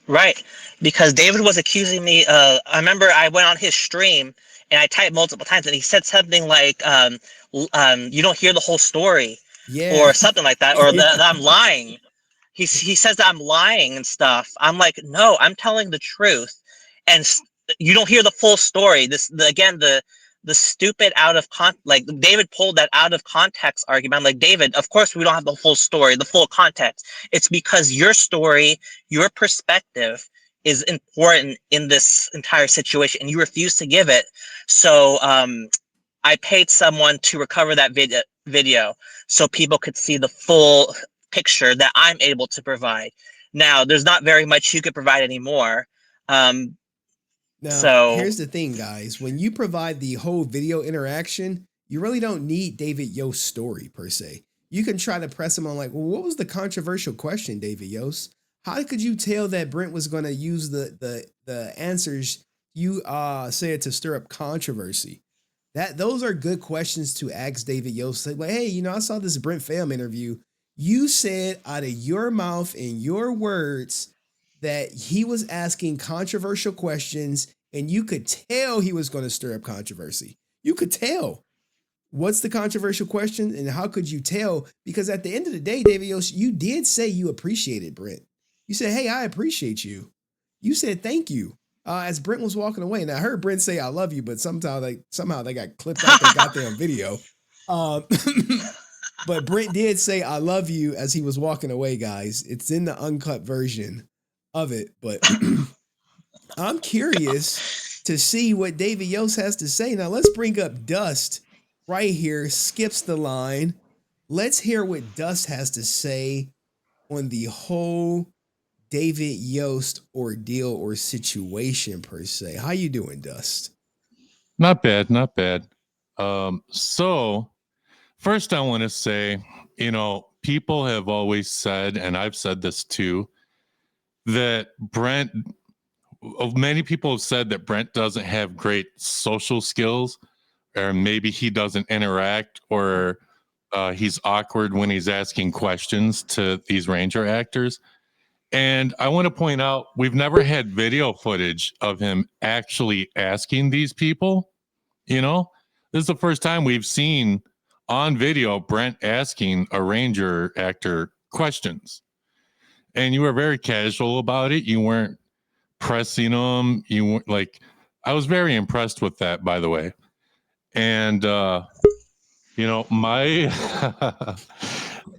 Right, because David was accusing me. I remember I went on his stream and I typed multiple times, and he said something like, "You don't hear the whole story," Yeah. or something like that, or that I'm lying. He says that I'm lying and stuff. I'm like, no, I'm telling the truth, and you don't hear the full story. Again, the stupid out of like David pulled that out of context argument. I'm like, David, of course we don't have the full story, the full context. It's because your story, your perspective is important in this entire situation, and you refuse to give it. So I paid someone to recover that video so people could see the full picture that I'm able to provide. Now, there's not very much you could provide anymore. Um, Now, so here's the thing, guys. When you provide the whole video interaction, you really don't need David Yost's story per se. You can try to press him on like, well, what was the controversial question, David Yost? How could you tell that Brent was going to use the answers you said to stir up controversy? Those are good questions to ask David Yost. Like, hey, you know, I saw this Brent Pham interview. You said out of your mouth and your words that he was asking controversial questions, and you could tell he was going to stir up controversy. You could tell. What's the controversial question, and how could you tell? Because at the end of the day, David Yost, you did say you appreciated Brent. You said, hey, I appreciate you. You said thank you. As Brent was walking away. And I heard Brent say, I love you, but somehow they got clipped out their goddamn video. But Brent did say, I love you as he was walking away, guys. It's in the uncut version of it. But I'm curious to see what David Yost has to say. Now, let's bring up Dust right here. Skips the line. Let's hear what Dust has to say on the whole David Yost ordeal or situation per se. How you doing, Dust? Not bad, not bad. So first I want to say, you know, people have always said, and I've said this too, that many people have said that Brent doesn't have great social skills, or maybe he doesn't interact, or he's awkward when he's asking questions to these ranger actors. And I want to point out, we've never had video footage of him actually asking these people. You know, this is the first time we've seen on video Brent asking a ranger actor questions. And you were very casual about it. You weren't pressing them. You weren't like, I was very impressed with that, by the way. And, you know, my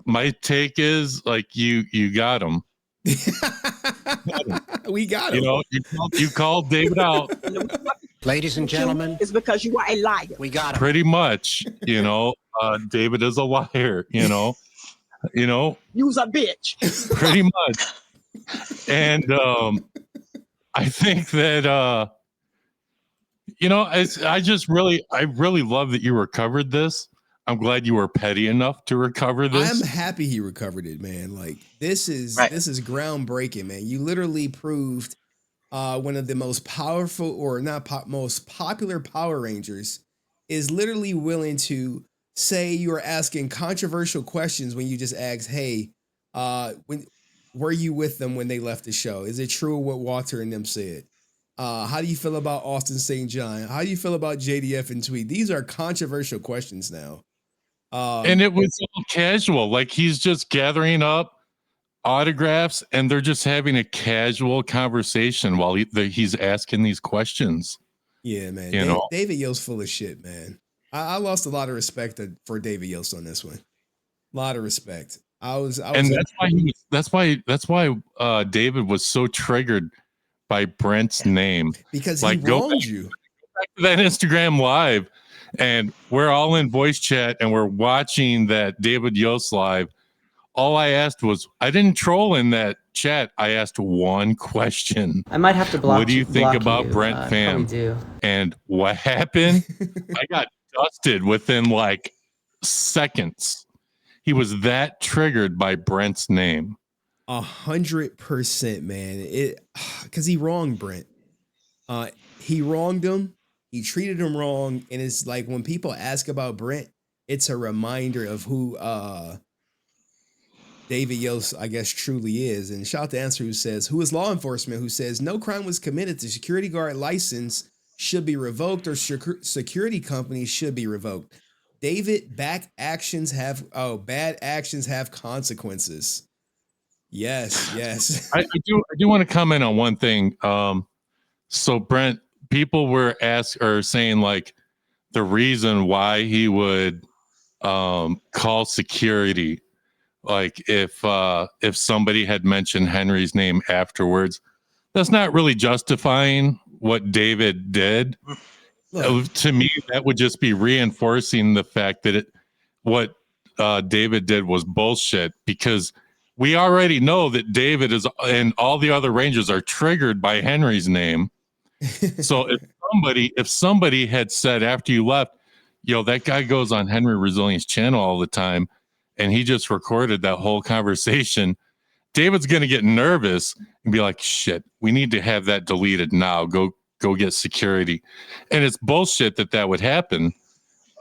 my take is like, you got him. We got him. You know, you called David out. Ladies and gentlemen, it's because you are a liar. We got him. Pretty much, you know, David is a liar, you know, You's a bitch. pretty much. And I think that you know, I really love that you recovered this. I'm glad you were petty enough to recover this. I'm happy he recovered it, man. Like this is groundbreaking, man. You literally proved one of the most powerful, or most popular Power Rangers is literally willing to say you are asking controversial questions when you just ask, hey, when were you with them when they left the show? Is it true what Walter and them said? How do you feel about Austin St. John? How do you feel about JDF and Tweed? These are controversial questions now. And it was all casual. Like he's just gathering up autographs and they're just having a casual conversation while he's asking these questions. Yeah, man. You know? David Yost full of shit, man. I lost a lot of respect for David Yost on this one. A lot of respect. And that's why David was so triggered by Brent's name, because he wronged you. Go back to that Instagram live, and we're all in voice chat and we're watching that David Yost live. All I asked was, I didn't troll in that chat. I asked one question. I might have to block. What do you think about you. Brent Pham? Do. And what happened? I got dusted within like seconds. He was that triggered by Brent's name. 100%, man. Because he wronged Brent. He wronged him. He treated him wrong. And it's like when people ask about Brent, it's a reminder of who David Yost, I guess, truly is. And shout out to Answer, who says, who is law enforcement, who says, no crime was committed. The security guard license should be revoked or security companies should be revoked. David, bad actions have consequences. Yes, yes. I do want to comment on one thing. So Brent, people were saying like the reason why he would call security, like if somebody had mentioned Henry's name afterwards, that's not really justifying what David did. Look, To me, that would just be reinforcing the fact that what David did was bullshit, because we already know that David is and all the other Rangers are triggered by Henry's name. So if somebody had said after you left, yo, that guy goes on Henry Resilient's channel all the time, and he just recorded that whole conversation, David's going to get nervous and be like, shit, we need to have that deleted now. Go get security. And it's bullshit that would happen.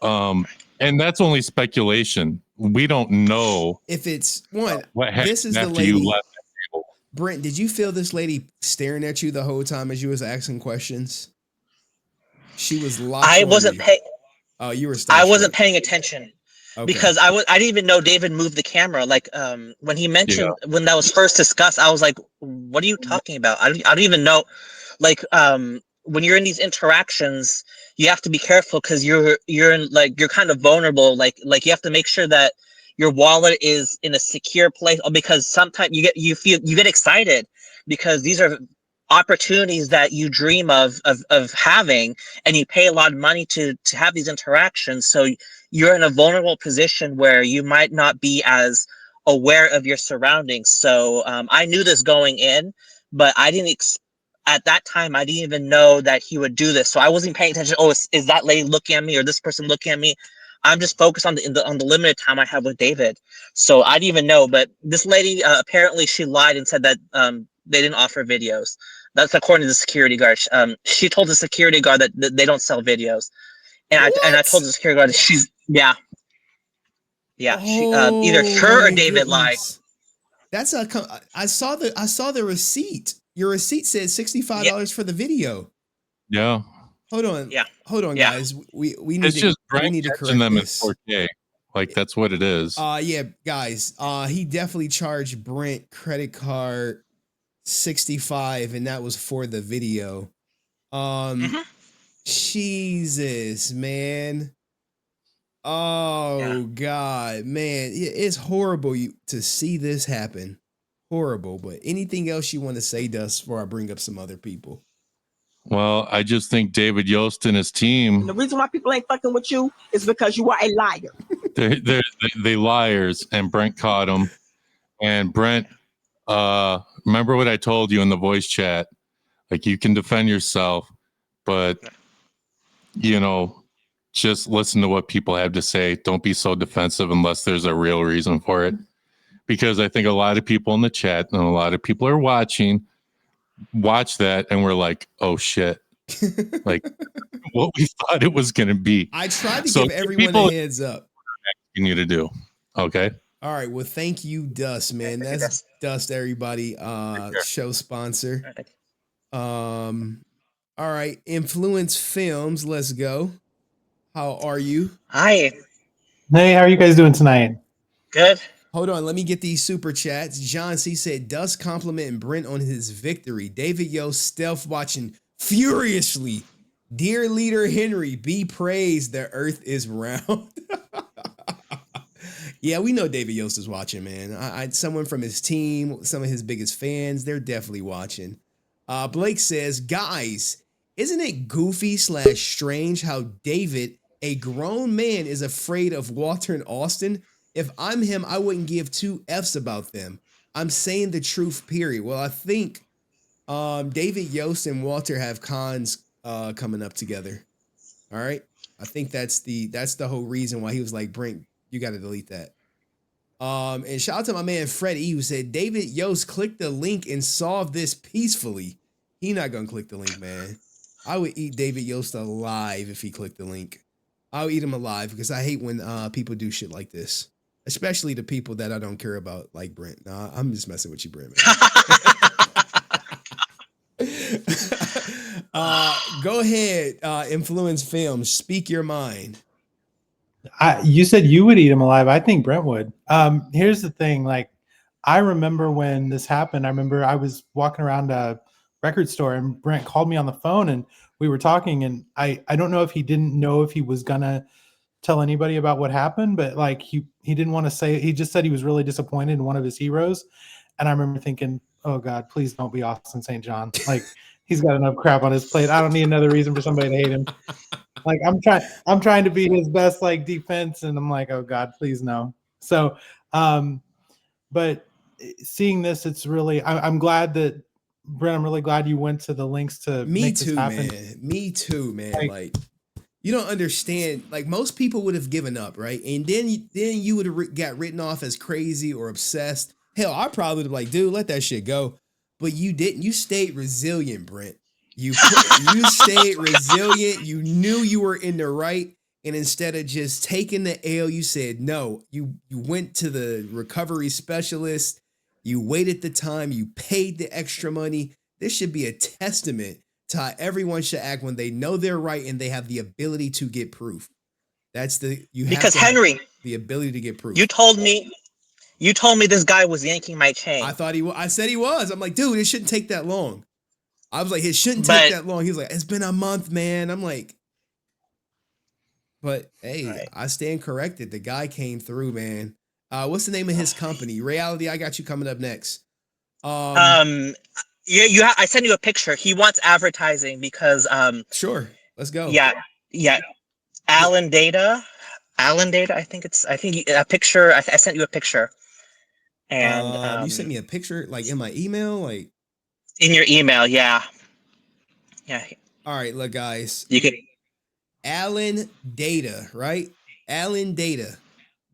And that's only speculation. We don't know if it's one, what happened this is after the lady. you left that table. Brent, did you feel this lady staring at you the whole time as you was asking questions? She was locked. I wasn't paying. Oh, you were. I wasn't paying attention. Okay. Because I didn't even know David moved the camera. Like when he mentioned when that was first discussed, I was like, "What are you talking about?" I don't even know. Like when you're in these interactions, you have to be careful because you're kind of vulnerable. Like you have to make sure that your wallet is in a secure place. Because sometimes you get excited because these are opportunities that you dream of having, and you pay a lot of money to have these interactions. So you're in a vulnerable position where you might not be as aware of your surroundings. So I knew this going in, but I didn't at that time, I didn't even know that he would do this. So I wasn't paying attention. Oh, is that lady looking at me or this person looking at me? I'm just focused on the limited time I have with David. So I didn't even know. But this lady, apparently she lied and said that they didn't offer videos. That's according to the security guard. She told the security guard that they don't sell videos. And I told the security guard that she's she either her or David lied. That's I saw the receipt. Your receipt said $65 for the video. Yeah. Hold on. Yeah. Hold on, guys. We need it's to just we need to correct them this. In 4K. Like that's what it is. Yeah, guys. He definitely charged Brent credit card $65, and that was for the video. Jesus, man. Oh God, man. It's horrible to see this happen. Horrible. But anything else you want to say, Dust, before I bring up some other people? Well, I just think David Yost and his team. And the reason why people ain't fucking with you is because you are a liar. They liars, and Brent caught them. And Brent, remember what I told you in the voice chat? Like, you can defend yourself, but just listen to what people have to say. Don't be so defensive unless there's a real reason for it. Because I think a lot of people in the chat and a lot of people are watch that, and we're like, oh shit. Like what we thought it was going to be. I tried to give everyone a heads up. You need to do. Okay. All right. Well, thank you, Dust, man. That's Dust, everybody. Show sponsor. All right. InfluenceFilms. Let's go. How are you? Hi. Hey, how are you guys doing tonight? Good. Hold on, let me get these super chats. John C said, Dust complimenting Brent on his victory. David Yost stealth watching furiously. Dear leader Henry, be praised. The earth is round. Yeah, we know David Yost is watching, man. Someone from his team, some of his biggest fans, they're definitely watching. Blake says, guys, isn't it goofy / strange how David, a grown man, is afraid of Walter and Austin? If I'm him, I wouldn't give 2 Fs about them. I'm saying the truth, period. Well, I think David Yost and Walter have cons coming up together. All right. I think that's the whole reason why he was like, Brent, you got to delete that. And shout out to my man Fred E, who said, David Yost, click the link and solve this peacefully. He not gonna click the link, man. I would eat David Yost alive if he clicked the link. I'll eat him alive because I hate when people do shit like this. especially the people that I don't care about, like Brent. Nah, I'm just messing with you, Brent. Go ahead, InfluenceFilms. Speak your mind. You said you would eat him alive. I think Brent would. Here's the thing. Like, I remember when this happened. I remember I was walking around a record store and Brent called me on the phone and we were talking. And I don't know if he didn't know if he was gonna tell anybody about what happened, but like he didn't want to say. He just said he was really disappointed in one of his heroes. And I remember thinking, oh God, please don't be Austin St. John. Like, he's got enough crap on his plate. I don't need another reason for somebody to hate him. Like, I'm trying to be his best like defense, and I'm like, oh God, please no. So, but seeing this, it's really I'm glad that Brent. I'm really glad you went to the links to make this happen. Man. Me too, man. Like you don't understand. Like most people would have given up, right? And then you would have got written off as crazy or obsessed. Hell, I probably would have like, dude, let that shit go. But you didn't. You stayed resilient, Brent. You stayed resilient. You knew you were in the right. And instead of just taking the L, you said no. You went to the recovery specialist. You waited the time. You paid the extra money. This should be a testament to how everyone should act when they know they're right and they have the ability to get proof. That's because Henry, the ability to get proof. You told me this guy was yanking my chain. I thought I said he was. I'm like, dude, it shouldn't take that long. I was like, it shouldn't take that long. He was like, it's been a month, man. I'm like, but hey, right. I stand corrected. The guy came through, man. What's the name of his company? Reality. I got you coming up next. I sent you a picture. He wants advertising because sure, let's go. Yeah. Alan Data. I think a picture. I sent you a picture. And you sent me a picture like in my email, like in your email, yeah. All right, look, guys. You can Alan Data, right? Alan Data.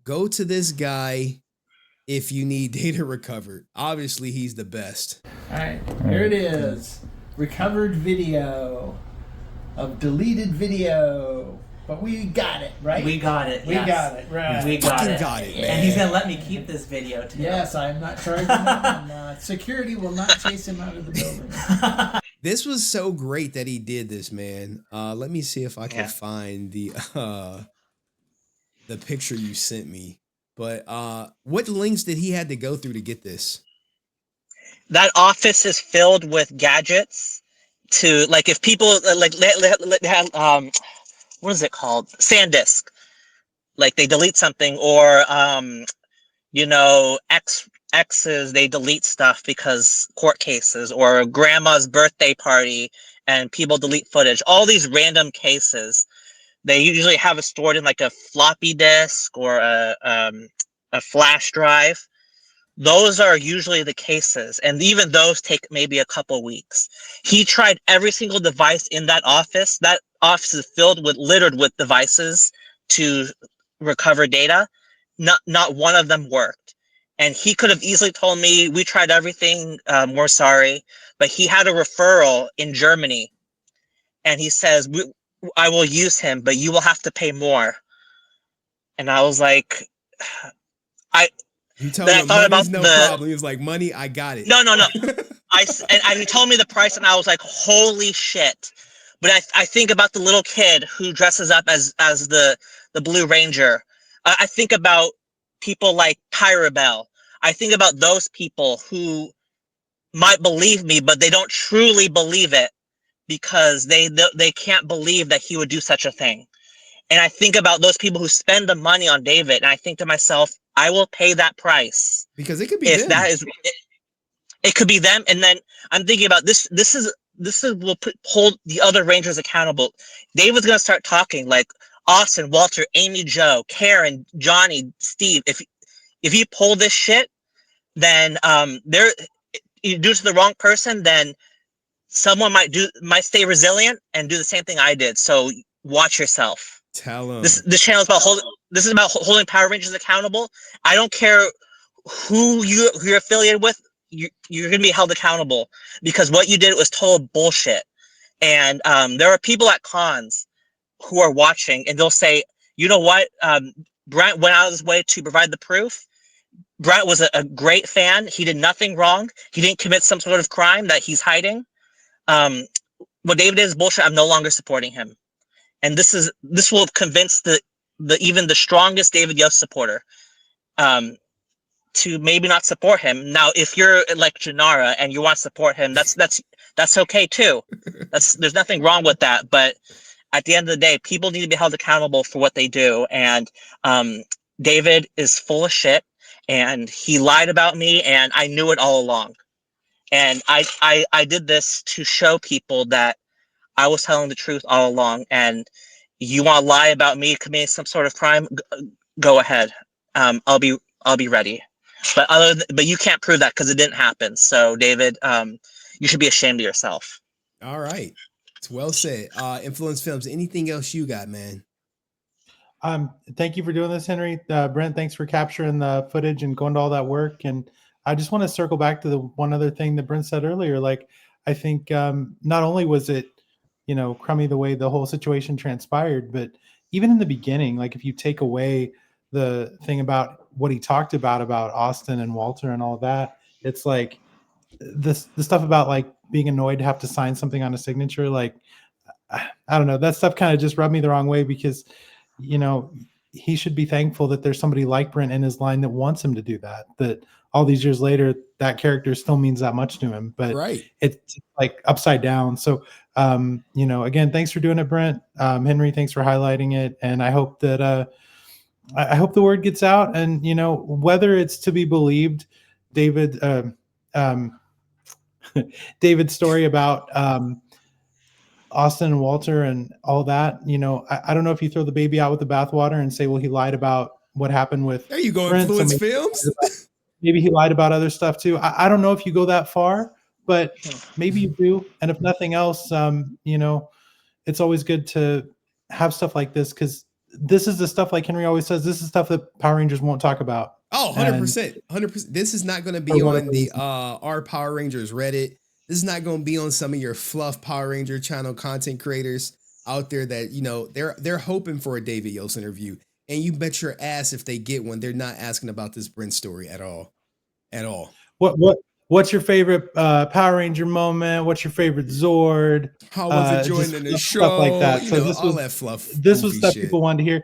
Go to this guy if you need data recovered. Obviously, he's the best. All right, here it is. Recovered video of deleted video. But we got it, right? We got it. We got it, right? We got it. Man. And he's gonna let me keep this video too. Yes, I'm not charging him. And, security will not chase him out of the building. This was so great that he did this, man. Let me see if I can find the picture you sent me. But what links did he had to go through to get this? That office is filled with gadgets to like if people what is it called? SanDisk. Like they delete something or, exes, they delete stuff because court cases or grandma's birthday party and people delete footage. All these random cases, they usually have it stored in like a floppy disk or a flash drive. Those are usually the cases. And even those take maybe a couple weeks. He tried every single device in that office. That office is littered with devices to recover data. Not one of them worked. And he could have easily told me, we tried everything, we're sorry. But he had a referral in Germany. And he says, I will use him, but you will have to pay more. And I was like, You told him money's no problem. He was like, money, I got it. No. And he told me the price, and I was like, holy shit. But I think about the little kid who dresses up as the Blue Ranger. I think about people like Tyrabell. I think about those people who might believe me, but they don't truly believe it because they can't believe that he would do such a thing. And I think about those people who spend the money on David, and I think to myself, I will pay that price because it could be them. It could be them. And then I'm thinking about this will hold the other Rangers accountable. David's going to start talking like Austin, Walter, Amy, Joe, Karen, Johnny, Steve. If you pull this shit, then you do it to the wrong person, then someone might stay resilient and do the same thing I did. So watch yourself. Tell them. This channel is about holding Power Rangers accountable. I don't care who you're affiliated with. You're going to be held accountable because what you did was total bullshit. And there are people at cons who are watching, and they'll say, you know what? Brent went out of his way to provide the proof. Brent was a great fan. He did nothing wrong. He didn't commit some sort of crime that he's hiding. What David did is bullshit. I'm no longer supporting him, and this will convince the even the strongest David Yost supporter to maybe not support him. Now, if you're like Janara and you want to support him, that's okay too. There's nothing wrong with that. But at the end of the day, people need to be held accountable for what they do. And David is full of shit, and he lied about me, and I knew it all along. And I did this to show people that I was telling the truth all along. And you want to lie about me committing some sort of crime? Go ahead. I'll be ready. But you can't prove that because it didn't happen. So David, you should be ashamed of yourself. All right. It's well said. Influence Films, anything else you got, man? Thank you for doing this, Henry. Brent, thanks for capturing the footage and going to all that work. And I just want to circle back to the one other thing that Brent said earlier. Like, I think not only was it, crummy the way the whole situation transpired, but even in the beginning, like if you take away the thing about what he talked about Austin and Walter and all that, it's like the stuff about like being annoyed to have to sign something on a signature. Like, I don't know, that stuff kind of just rubbed me the wrong way because, he should be thankful that there's somebody like Brent in his line that wants him to do that, that all these years later, that character still means that much to him, but it's like upside down. So, again, thanks for doing it, Brent. Henry, thanks for highlighting it. And I hope that, I hope the word gets out, and whether it's to be believed, David's story about Austin and Walter and all that. I don't know if you throw the baby out with the bathwater and say, well, he lied about what happened with. There you go, Brent, Influence so Films. Maybe he lied about other stuff too. I don't know if you go that far, but maybe you do. And if nothing else, it's always good to have stuff like this because this is the stuff, like Henry always says, this is stuff that Power Rangers won't talk about. Oh, 100%. 100%. This is not going to be on the our Power Rangers Reddit. This is not going to be on some of your fluff Power Ranger channel content creators out there that, they're hoping for a David Yost interview. And you bet your ass if they get one, they're not asking about this Brent story at all. At all. What's your favorite Power Ranger moment? What's your favorite Zord? How was it joining the show? Stuff like that. So this all was that fluff. This was stuff people wanted to hear.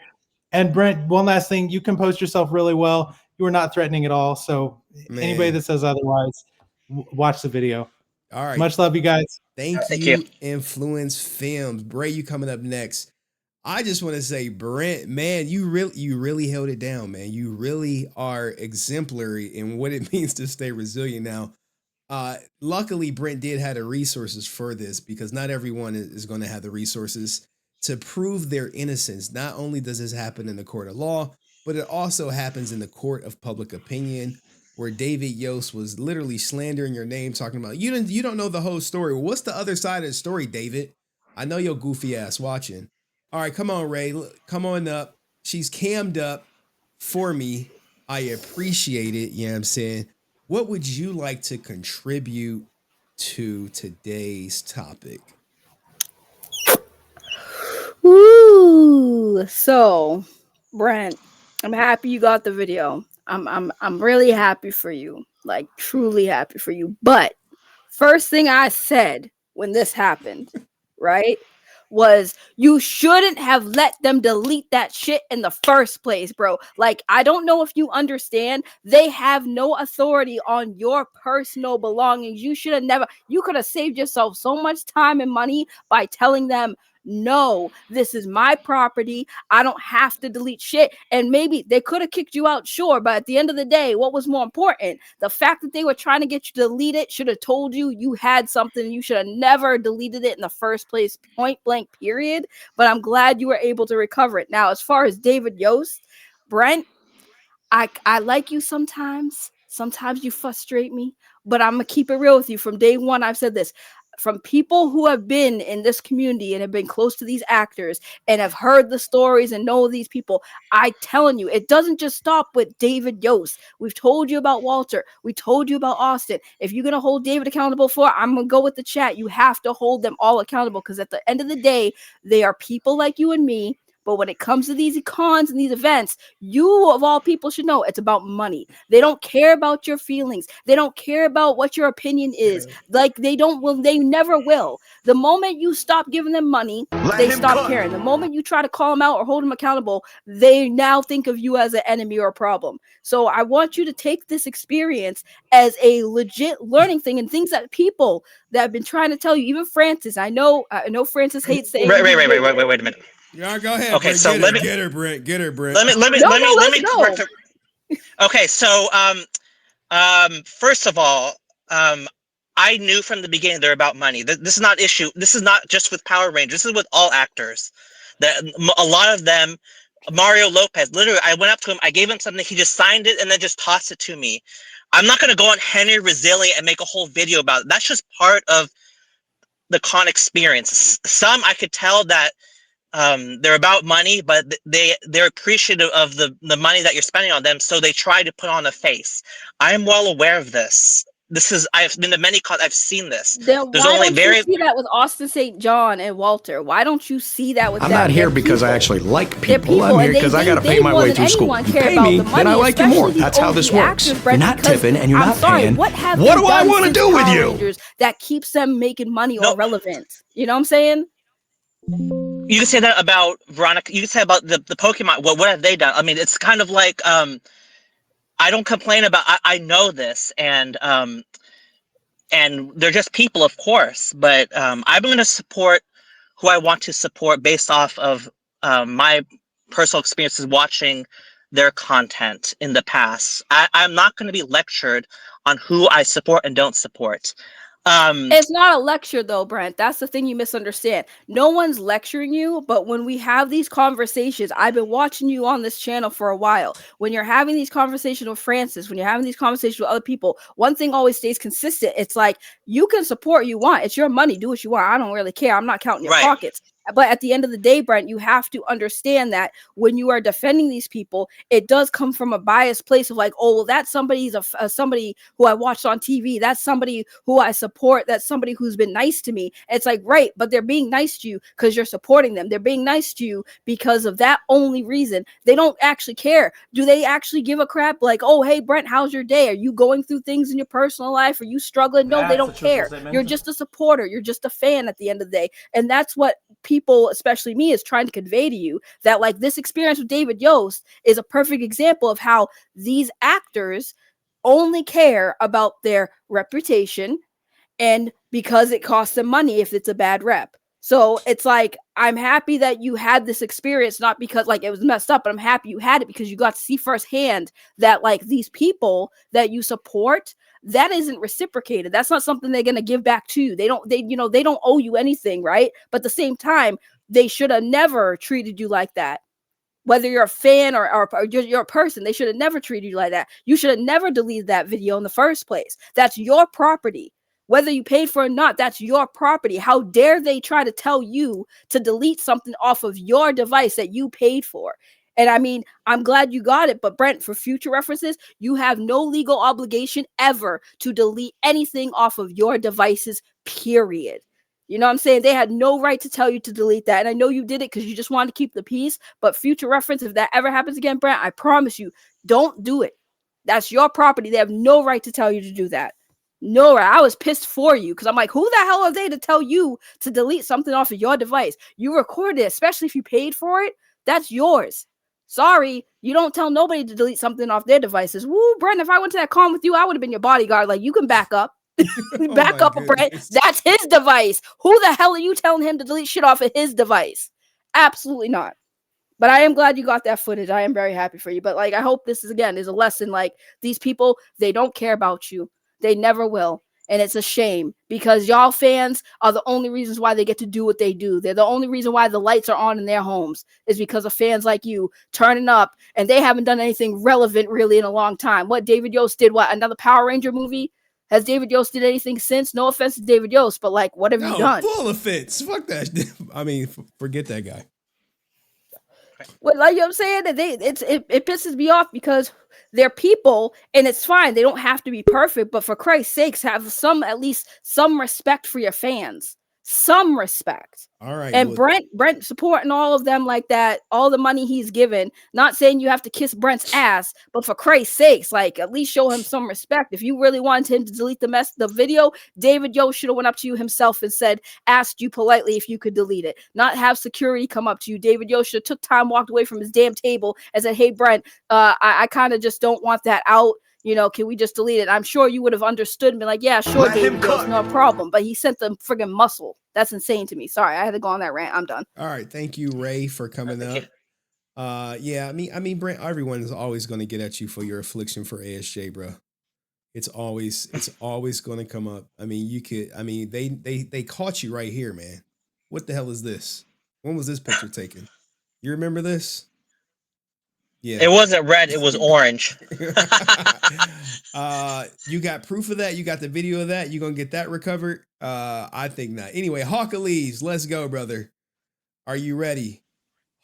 And Brent, one last thing, you composed yourself really well. You were not threatening at all. So anybody that says otherwise, watch the video. All right. Much love, you guys. Thank you, Influence Films. Bray, you coming up next. I just want to say, Brent, man, you really held it down, man. You really are exemplary in what it means to stay resilient. Now, luckily, Brent did have the resources for this because not everyone is going to have the resources to prove their innocence. Not only does this happen in the court of law, but it also happens in the court of public opinion, where David Yost was literally slandering your name, talking about you don't know the whole story. Well, what's the other side of the story, David? I know your goofy ass watching. All right, come on, Ray. Come on up. She's cammed up for me. I appreciate it. You know what I'm saying? What would you like to contribute to today's topic? Woo! So, Brent, I'm happy you got the video. I'm really happy for you. Like, truly happy for you. But first thing I said when this happened, right, was you shouldn't have let them delete that shit in the first place, bro. Like, I don't know if you understand. They have no authority on your personal belongings. You should have never. You could have saved yourself so much time and money by telling them, no, this is my property. I don't have to delete shit. And maybe they could have kicked you out, sure. But at the end of the day, what was more important? The fact that they were trying to get you to delete it should have told you you had something and you should have never deleted it in the first place, point blank, period. But I'm glad you were able to recover it. Now, as far as David Yost, Brent, I like you sometimes. Sometimes you frustrate me. But I'm going to keep it real with you. From day one, I've said this. From people who have been in this community and have been close to these actors and have heard the stories and know these people, I telling you, it doesn't just stop with David Yost. We've told you about Walter. We told you about Austin. If you're going to hold David accountable for, I'm going to go with the chat. You have to hold them all accountable because at the end of the day, they are people like you and me. But when it comes to these cons and these events, you of all people should know it's about money. They don't care about your feelings. They don't care about what your opinion is. Like they never will. The moment you stop giving them money, they stop caring. The moment you try to call them out or hold them accountable, they now think of you as an enemy or a problem. So I want you to take this experience as a legit learning thing, and things that people that have been trying to tell you, even Francis. I know Francis hates saying. Wait a minute. Yeah, go ahead. Okay, Brent. so Get her, Brent. Let me correct. Okay, so first of all, I knew from the beginning they're about money. This is not issue. This is not just with Power Rangers. This is with all actors. That a lot of them, Mario Lopez. Literally, I went up to him. I gave him something. He just signed it and then just tossed it to me. I'm not gonna go on Henry Resilient and make a whole video about it. That's just part of the con experience. Some I could tell that they're about money, but they're appreciative of the money that you're spending on them, so they try to put on a face. I am well aware of this. I've been to many cons. I've seen this. Then why don't you see that with Austin St. John and Walter? Why don't you see that with I'm them? not here because I actually like people. I'm here because I got to pay my way through school. You pay me, then I like you more. That's how this works. You're not tipping and you're not paying. What do I want to do with you? That keeps them making money or relevant. You know what I'm saying? You can say that about Veronica. You can say about the Pokemon. What have they done? I mean, it's kind of like I don't complain about. I know this, and they're just people, of course. But I'm going to support who I want to support based off of my personal experiences watching their content in the past. I'm not going to be lectured on who I support and don't support. It's not a lecture though, Brent. That's the thing you misunderstand. No one's lecturing you, but when we have these conversations, I've been watching you on this channel for a while. When you're having these conversations with Francis, when you're having these conversations with other people, one thing always stays consistent. It's like, you can support you want. It's your money. Do what you want. I don't really care. I'm not counting your pockets. But at the end of the day, Brent, you have to understand that when you are defending these people, it does come from a biased place of like, oh, well, that's somebody's somebody who I watched on TV. That's somebody who I support. That's somebody who's been nice to me. It's like, right, but they're being nice to you because you're supporting them. They're being nice to you because of that only reason. They don't actually care. Do they actually give a crap? Like, oh, hey, Brent, how's your day? Are you going through things in your personal life? Are you struggling? No, they don't care. You're just a supporter. You're just a fan at the end of the day. And that's what people, especially me, is trying to convey to you, that like this experience with David Yost is a perfect example of how these actors only care about their reputation, and because it costs them money if it's a bad rep. So it's like, I'm happy that you had this experience, not because like it was messed up, but I'm happy you had it because you got to see firsthand that like these people that you support, that isn't reciprocated. That's not something they're going to give back to you. They don't owe you anything, right? But at the same time, they should have never treated you like that. Whether you're a fan or you're a person, they should have never treated you like that. You should have never deleted that video in the first place. That's your property. Whether you paid for it or not, that's your property. How dare they try to tell you to delete something off of your device that you paid for? And I mean, I'm glad you got it, but Brent, for future references, you have no legal obligation ever to delete anything off of your devices, period. You know what I'm saying? They had no right to tell you to delete that. And I know you did it because you just wanted to keep the peace, but future reference, if that ever happens again, Brent, I promise you, don't do it. That's your property. They have no right to tell you to do that. No, I was pissed for you because I'm like, who the hell are they to tell you to delete something off of your device? You recorded it, especially if you paid for it. That's yours. Sorry, you don't tell nobody to delete something off their devices. Woo, Brent, if I went to that con with you, I would have been your bodyguard. Like, you can back up. Back up, Brent. That's his device. Who the hell are you telling him to delete shit off of his device? Absolutely not. But I am glad you got that footage. I am very happy for you. But like, I hope this is a lesson. Like, these people, they don't care about you. They never will. And it's a shame because y'all fans are the only reasons why they get to do what they do. They're the only reason why the lights are on in their homes is because of fans like you turning up, and they haven't done anything relevant really in a long time. What David Yost did, another Power Ranger movie? Has David Yost did anything since? No offense to David Yost, but like, what have you done? Full offense. Fuck that. I mean, forget that guy. Well, like, you know what I'm saying? It pisses me off because they're people, and it's fine. They don't have to be perfect, but for Christ's sakes, have at least some respect for your fans. some respect. All right. And Brent supporting all of them like that, all the money he's given. Not saying you have to kiss Brent's ass, but for Christ's sakes, like at least show him some respect. If you really wanted him to delete the video, David Yost should have went up to you himself and said, asked you politely if you could delete it. Not have security come up to you. David Yost should have took time, walked away from his damn table and said, hey Brent, I kind of just don't want that out. You know, can we just delete it? I'm sure you would have understood and been like, yeah, sure, David, no problem. But he sent them friggin' muscle. That's insane to me. Sorry, I had to go on that rant. I'm done. All right, thank you, Ray, for coming up. Yeah, I mean, Brent, everyone is always going to get at you for your affliction for ASJ, bro. It's always going to come up. I mean, they caught you right here, man. What the hell is this? When was this picture taken? You remember this? Yeah. It wasn't red, it was orange. You got proof of that? You got the video of that? You gonna get that recovered? I think not. Anyway, Hawkilles, let's go, brother. Are you ready?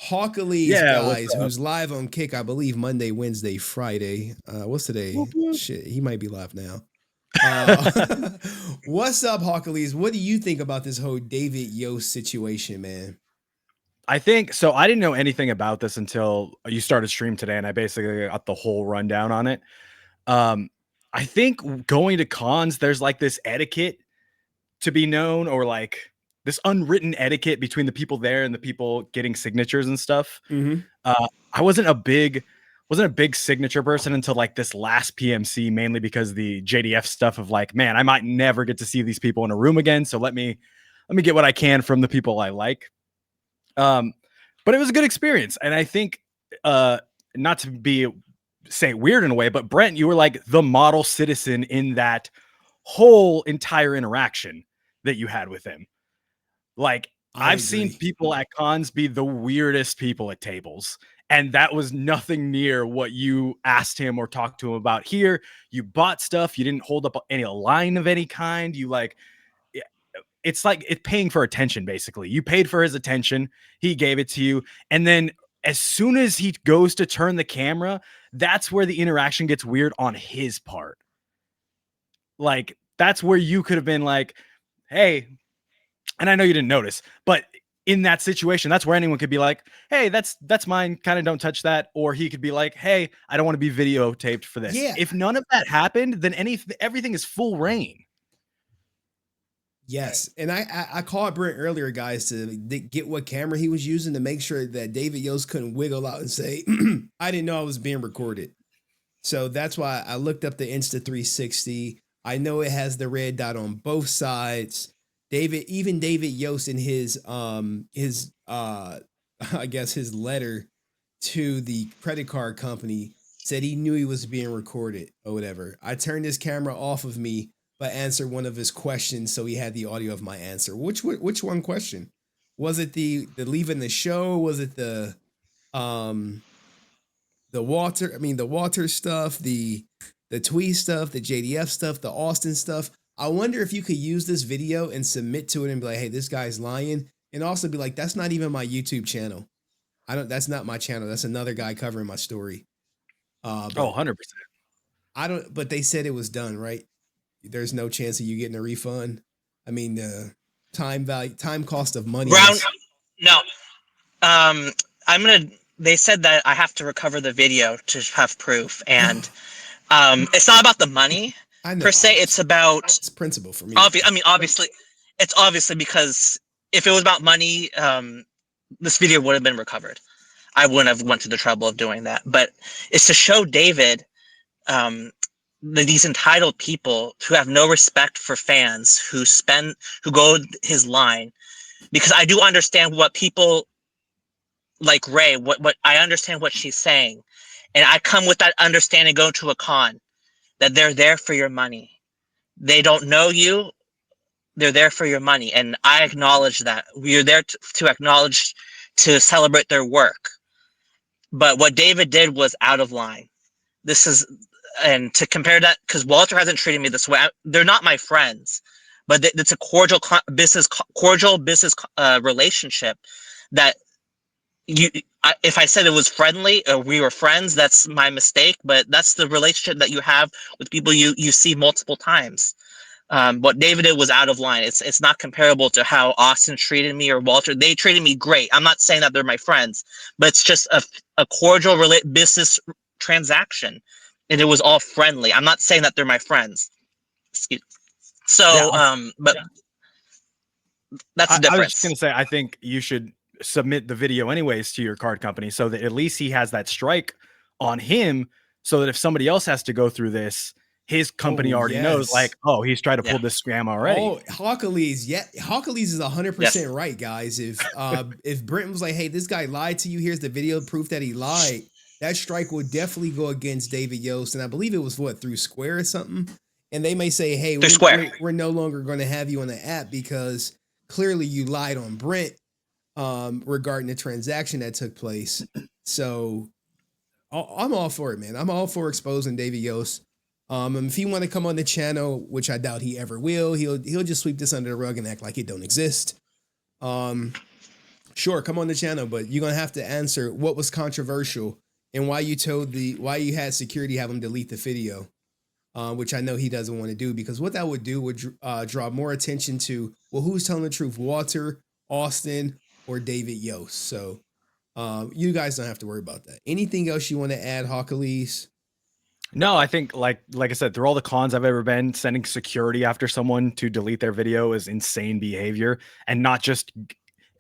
Hawkilles, guys, who's live on Kick, I believe Monday, Wednesday, Friday. What's today? Shit, he might be live now. What's up, Hawkilles? What do you think about this whole David Yost situation, man? I think so. I didn't know anything about this until you started stream today, and I basically got the whole rundown on it. I think going to cons, there's like this etiquette to be known, or like this unwritten etiquette between the people there and the people getting signatures and stuff. I wasn't a big signature person until like this last PMC, mainly because the JDF stuff of like, man, I might never get to see these people in a room again. So let me get what I can from the people I like. But it was a good experience. And I think, not to say weird in a way, but Brent, you were like the model citizen in that whole entire interaction that you had with him. Like I've seen people at cons be the weirdest people at tables. And that was nothing near what you asked him or talked to him about here. You bought stuff. You didn't hold up any line of any kind. You like, it's like it's paying for attention, basically. You paid for his attention. He gave it to you. And then as soon as he goes to turn the camera, that's where the interaction gets weird on his part. Like, that's where you could have been like, hey, and I know you didn't notice, but in that situation, that's where anyone could be like, hey, that's mine. Kind of don't touch that. Or he could be like, hey, I don't want to be videotaped for this. Yeah. If none of that happened, then everything is full reign. Yes, and I called Brent earlier, guys, to get what camera he was using to make sure that David Yost couldn't wiggle out and say, I didn't know I was being recorded. So that's why I looked up the Insta360. I know it has the red dot on both sides. Even David Yost in his I guess his letter to the credit card company said he knew he was being recorded or whatever. I turned his camera off of me, but answered one of his questions, so he had the audio of my answer. Which one question? Was it the leaving the show? Was it the Walter stuff, the Tweed stuff, the JDF stuff, the Austin stuff? I wonder if you could use this video and submit to it and be like, hey, this guy's lying, and also be like, that's not even my YouTube channel. That's not my channel. That's another guy covering my story. 100%. But they said it was done, right? There's no chance of you getting a refund. I mean, the time cost of money. No. They said that I have to recover the video to have proof, and it's not about the money per se. It's about principle for me. Obviously, it's obviously because if it was about money, this video would have been recovered. I wouldn't have went to the trouble of doing that. But it's to show David, these entitled people who have no respect for fans, who go his line, because I do understand what people like Ray, what I understand what she's saying, and I come with that understanding going to a con, that they're there for your money. They don't know you, they're there for your money, and I acknowledge that. We're there to acknowledge, to celebrate their work. But what David did was out of line. And to compare that, because Walter hasn't treated me this way. They're not my friends, but it's a cordial business relationship. That if I said it was friendly or we were friends, that's my mistake. But that's the relationship that you have with people you see multiple times. What David did was out of line. It's not comparable to how Austin treated me or Walter. They treated me great. I'm not saying that they're my friends, but it's just a cordial business transaction, and it was all friendly. I'm not saying that they're my friends. So, but that's the difference. I was just gonna say, I think you should submit the video anyways to your card company so that at least he has that strike on him, so that if somebody else has to go through this, his company already knows, like, oh, he's tried to pull this scam already. Oh, Hawkilles, Hawkilles is 100% right, guys. If Brent was like, hey, this guy lied to you, here's the video proof that he lied, that strike would definitely go against David Yost. And I believe it was through Square or something. And they may say, hey, we're no longer going to have you on the app because clearly you lied on Brent regarding the transaction that took place. So I'm all for it, man. I'm all for exposing David Yost. If he want to come on the channel, which I doubt he ever will, he'll just sweep this under the rug and act like it don't exist. Sure, come on the channel, but you're gonna have to answer what was controversial and why you had security have him delete the video, which I know he doesn't want to do, because what that would do would draw more attention to, well, who's telling the truth, Walter, Austin, or David Yost. So you guys don't have to worry about that. Anything else you want to add, Hawkilles? No, I think like I said, through all the cons I've ever been, sending security after someone to delete their video is insane behavior, and not just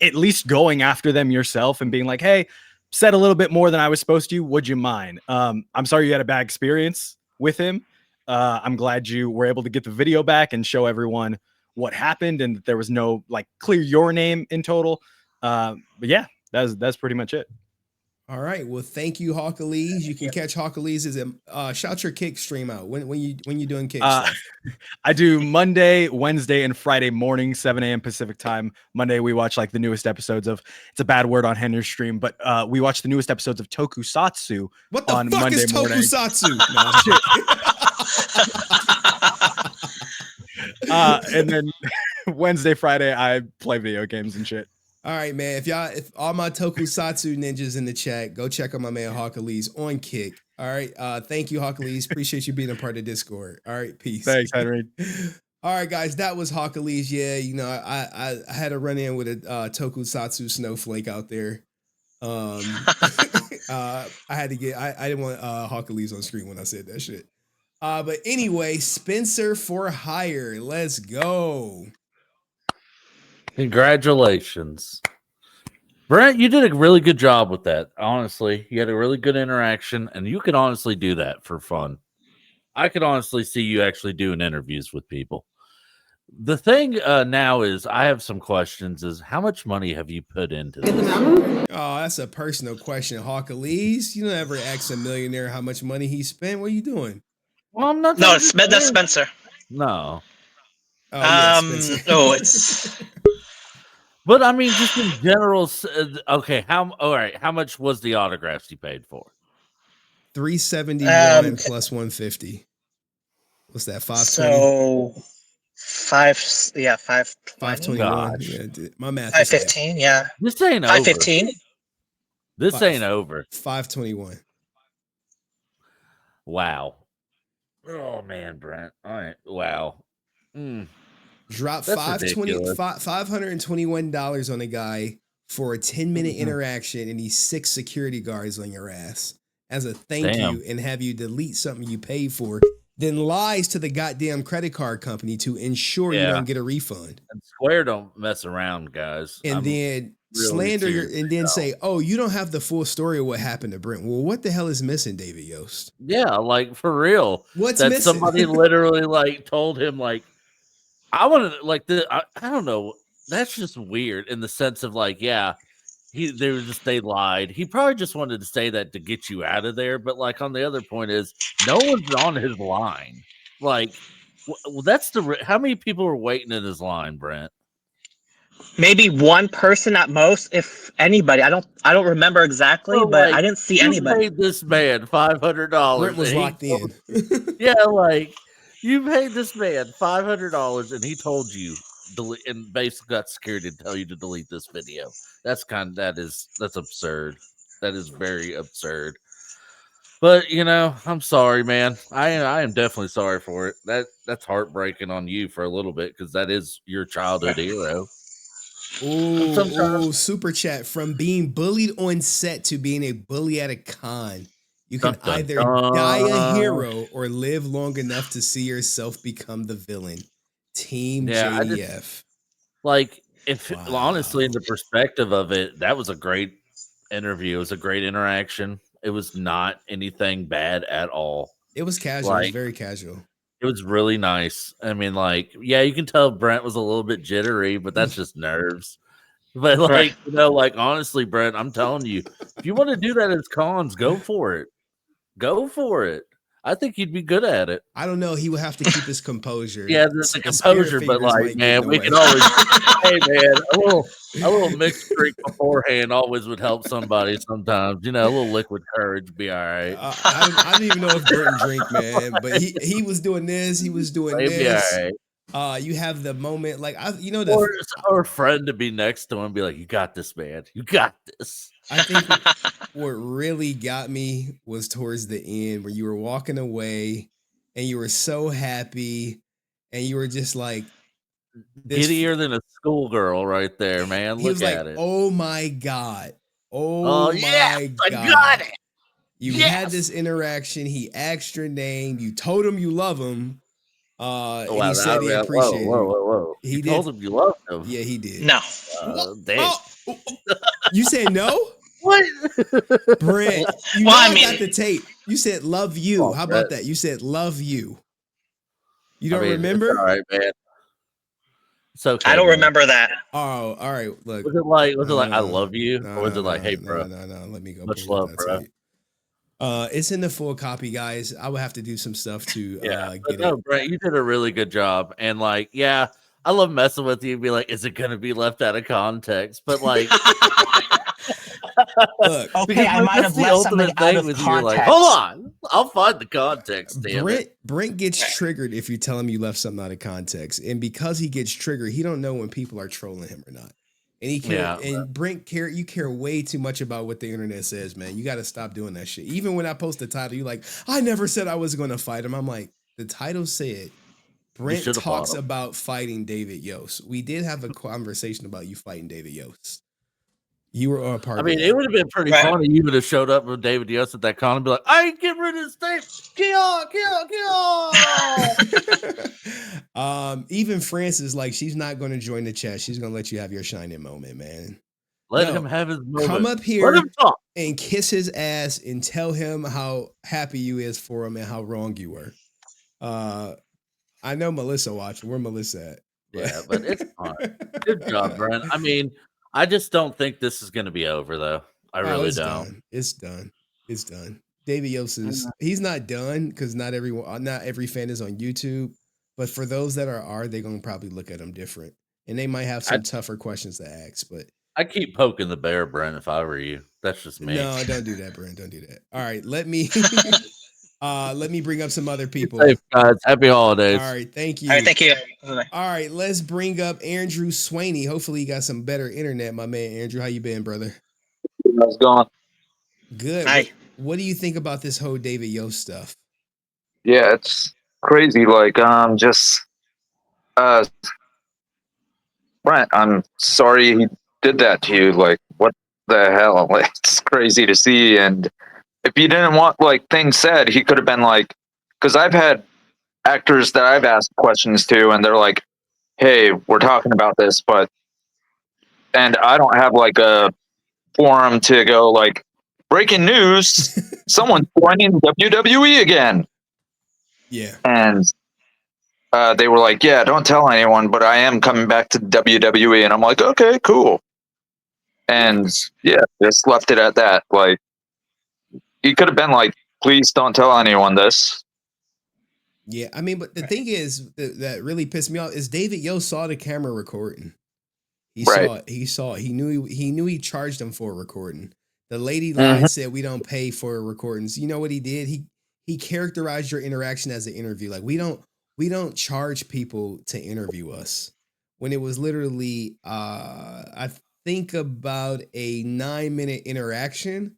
at least going after them yourself and being like, hey, said a little bit more than I was supposed to. Would you mind? I'm sorry you had a bad experience with him. I'm glad you were able to get the video back and show everyone what happened and that there was no like clear your name in total. But yeah, that's pretty much it. All right. Well, thank you, Hawkilles. You can catch Hawkilles. Shout your kick stream out when you doing kick stuff. I do Monday, Wednesday, and Friday morning, 7 a.m. Pacific time. Monday we watch like the newest episodes of, it's a bad word on Henry's stream, but we watch the newest episodes of Tokusatsu. What the on fuck Monday is Tokusatsu? And then Wednesday, Friday, I play video games and shit. All right, man. If all my Tokusatsu ninjas in the chat, go check out my man Hawkilles on Kick. All right. Thank you, Hawkilles. Appreciate you being a part of Discord. All right, peace. Thanks, Henry. All right, guys. That was Hawkilles. Yeah, you know, I had a run in with a Tokusatsu snowflake out there. I didn't want Hawkilles on screen when I said that shit. But anyway, Spencer for hire. Let's go. Congratulations. Brent, you did a really good job with that. Honestly, you had a really good interaction, and you can honestly do that for fun. I could honestly see you actually doing interviews with people. The thing now is, I have some questions. Is how much money have you put into this? Oh, that's a personal question, Hawkilles. You don't ever ask a millionaire how much money he spent. What are you doing? Well, I'm not. No, that's Spencer. No. Oh, yeah, Spencer. No, it's. But I mean, just in general, okay. All right. How much was the autographs you paid for? $371 plus 150. What's that? 520. So 521. Yeah, my math. 515. Yeah. This ain't 515. This ain't over. 521. Wow. Oh man, Brent. All right. Wow. Drop $521 on a guy for a 10-minute interaction, and he's 6 security guards on your ass as a thank you, and have you delete something you paid for, then lies to the goddamn credit card company to ensure you don't get a refund. And Square don't mess around, guys. And then slander and then say, oh, you don't have the full story of what happened to Brent. Well, what the hell is missing, David Yost? Yeah, like for real. What's that missing? Somebody literally like told him like, I want to like I don't know. That's just weird in the sense of like, yeah, they lied. He probably just wanted to say that to get you out of there. But like on the other point is, no one's on his line. Like, that's how many people were waiting in his line, Brent? Maybe one person at most, if anybody. I don't remember exactly, but I didn't see anybody. You paid this man $500. Brent was locked in. Yeah, like you paid this man $500, and he told you delete, and basically got security to tell you to delete this video. That's absurd. That is very absurd. But I'm sorry, man. I am definitely sorry for it. That's heartbreaking on you for a little bit because that is your childhood hero. And sometimes Super chat. From being bullied on set to being a bully at a con, you can dun, dun, either die a dun. hero or live long enough to see yourself become the villain. Team Yeah, I JDF. just if honestly, in the perspective of it, that was a great interview. It was a great interaction. It was not anything bad at all. It was casual. It was very casual. It was really nice. I mean, yeah, you can tell Brent was a little bit jittery, but that's just nerves. But honestly, Brent, I'm telling you, if you want to do that as cons, go for it. Go for it. I think you'd be good at it. I don't know. He would have to keep his composure. Yeah, the composure, but man, we can always, hey man, a little mixed drink beforehand always would help somebody sometimes. A little liquid courage be all right. I don't even know if Burton drink, man, but he was doing this, he was doing this. Right. You have the moment, or a friend to be next to him, be like, "You got this, man. You got this." I think what really got me was towards the end where you were walking away and you were so happy and you were just like giddier than a schoolgirl right there, man. Look at it. Oh my God. Oh my God. I got it. You had this interaction. He asked your name. You told him you love him. And he said he appreciated you. Whoa. He told him you loved him. Yeah, he did. No. You said no? What? Brent, got the tape. You said love you. How about that? You said love you. You don't remember? All right, man. It's okay. I don't remember that. Oh, all right. Look. Was it like I love you? Or was it like, hey, bro? No. Let me go. Much love, bro. It's in the full copy, guys. I would have to do some stuff to get it. Brent, you did a really good job. And I love messing with you and be like, is it gonna be left out of context? But look, okay, I might have left something out of context. You're like, hold on, I'll find the context. Brent gets triggered if you tell him you left something out of context, and because he gets triggered, he don't know when people are trolling him or not. And he care, and Brent you care way too much about what the internet says, man. You got to stop doing that shit. Even when I post the title, you like, I never said I was going to fight him. I'm like, the title said Brent talks about fighting David Yost. We did have a conversation about you fighting David Yost. You were a part of it. It would have been pretty funny. You would have showed up with David Yost at that con and be like, I ain't getting rid of this tape. Kill. Even Francis, she's not going to join the chat. She's going to let you have your shining moment, man. Let him have his moment. Come up here and kiss his ass and tell him how happy you is for him and how wrong you were. I know Melissa watching. Where Melissa at? Yeah, but it's fine. Good job, Brent. I just don't think this is going to be over, though. I really don't. It's done. David Yost he's not done because not every fan is on YouTube. But for those that are they're going to probably look at him different. And they might have some tougher questions to ask. But I keep poking the bear, Brent, if I were you. That's just me. No, don't do that, Brent. Don't do that. All right, let me bring up some other people. Hey, guys. Happy holidays. All right, thank you. All right, thank you. All right, let's bring up Andrew Swaney. Hopefully you got some better internet, my man. Andrew, how you been, brother? How's it going? Good. Hi. What do you think about this whole David Yost stuff? Yeah, it's crazy. Brent, I'm sorry he did that to you. What the hell? It's crazy to see. And if you didn't want things said, he could have been because I've had actors that I've asked questions to, and they're like, "Hey, we're talking about this," and I don't have a forum to go breaking news. Someone's joining WWE again. Yeah, and they were like, "Yeah, don't tell anyone, but I am coming back to WWE," and I'm like, "Okay, cool." And just left it at that. He could have been like, please don't tell anyone this. Yeah, but the thing is that really pissed me off is David Yost saw the camera recording. He saw it. He saw it. He knew he charged him for a recording. The lady lied, said we don't pay for recordings. You know what he did? He characterized your interaction as an interview. We don't charge people to interview us. When it was literally I think about a 9-minute interaction.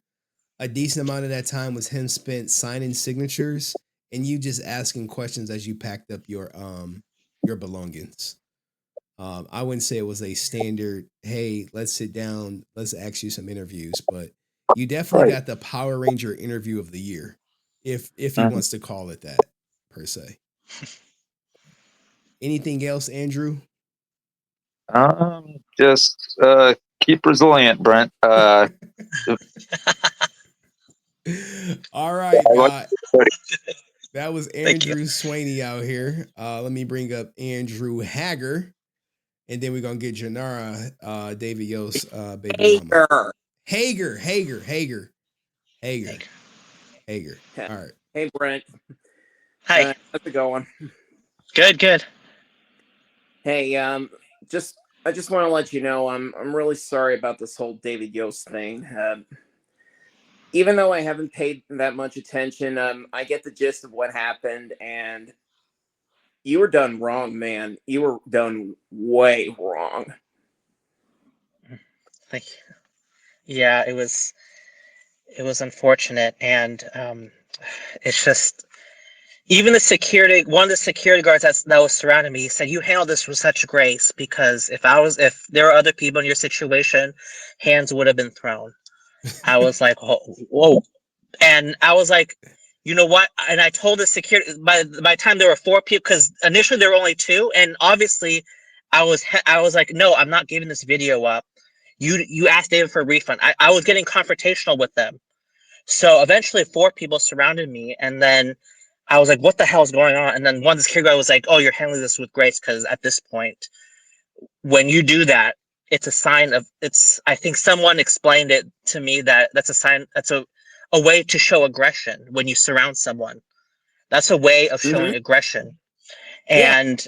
a decent amount of that time was him spent signing signatures and you just asking questions as you packed up your belongings. I wouldn't say it was a standard, hey, let's sit down, let's ask you some interviews, but you definitely got the Power Ranger interview of the year, if he wants to call it that, per se. Anything else, Andrew? Just keep resilient, Brent. All right, that was Andrew Swaney out here. Let me bring up Andrew Hager, and then we're gonna get Janara, David Yost, baby mama. Hager. All right. Hey, Brent. Hi. How's it going? Good. Hey, I just want to let you know I'm really sorry about this whole David Yost thing. Even though I haven't paid that much attention, I get the gist of what happened, and you were done wrong, man. You were done way wrong. Thank you. Yeah, it was unfortunate, and it's just even the security. One of the security guards that was surrounding me, he said, "You handled this with such grace, because if there were other people in your situation, hands would have been thrown." I was like, whoa. And I was like, you know what? And I told the security, by the time there were 4 people, because initially there were only 2. And obviously I was like, no, I'm not giving this video up. You asked David for a refund. I was getting confrontational with them. So eventually 4 people surrounded me. And then I was like, what the hell is going on? And then one of the security guard was like, oh, you're handling this with grace, because at this point, when you do that, it's a sign of I think someone explained it to me that's a sign, that's a way to show aggression when you surround someone. That's a way of showing aggression. And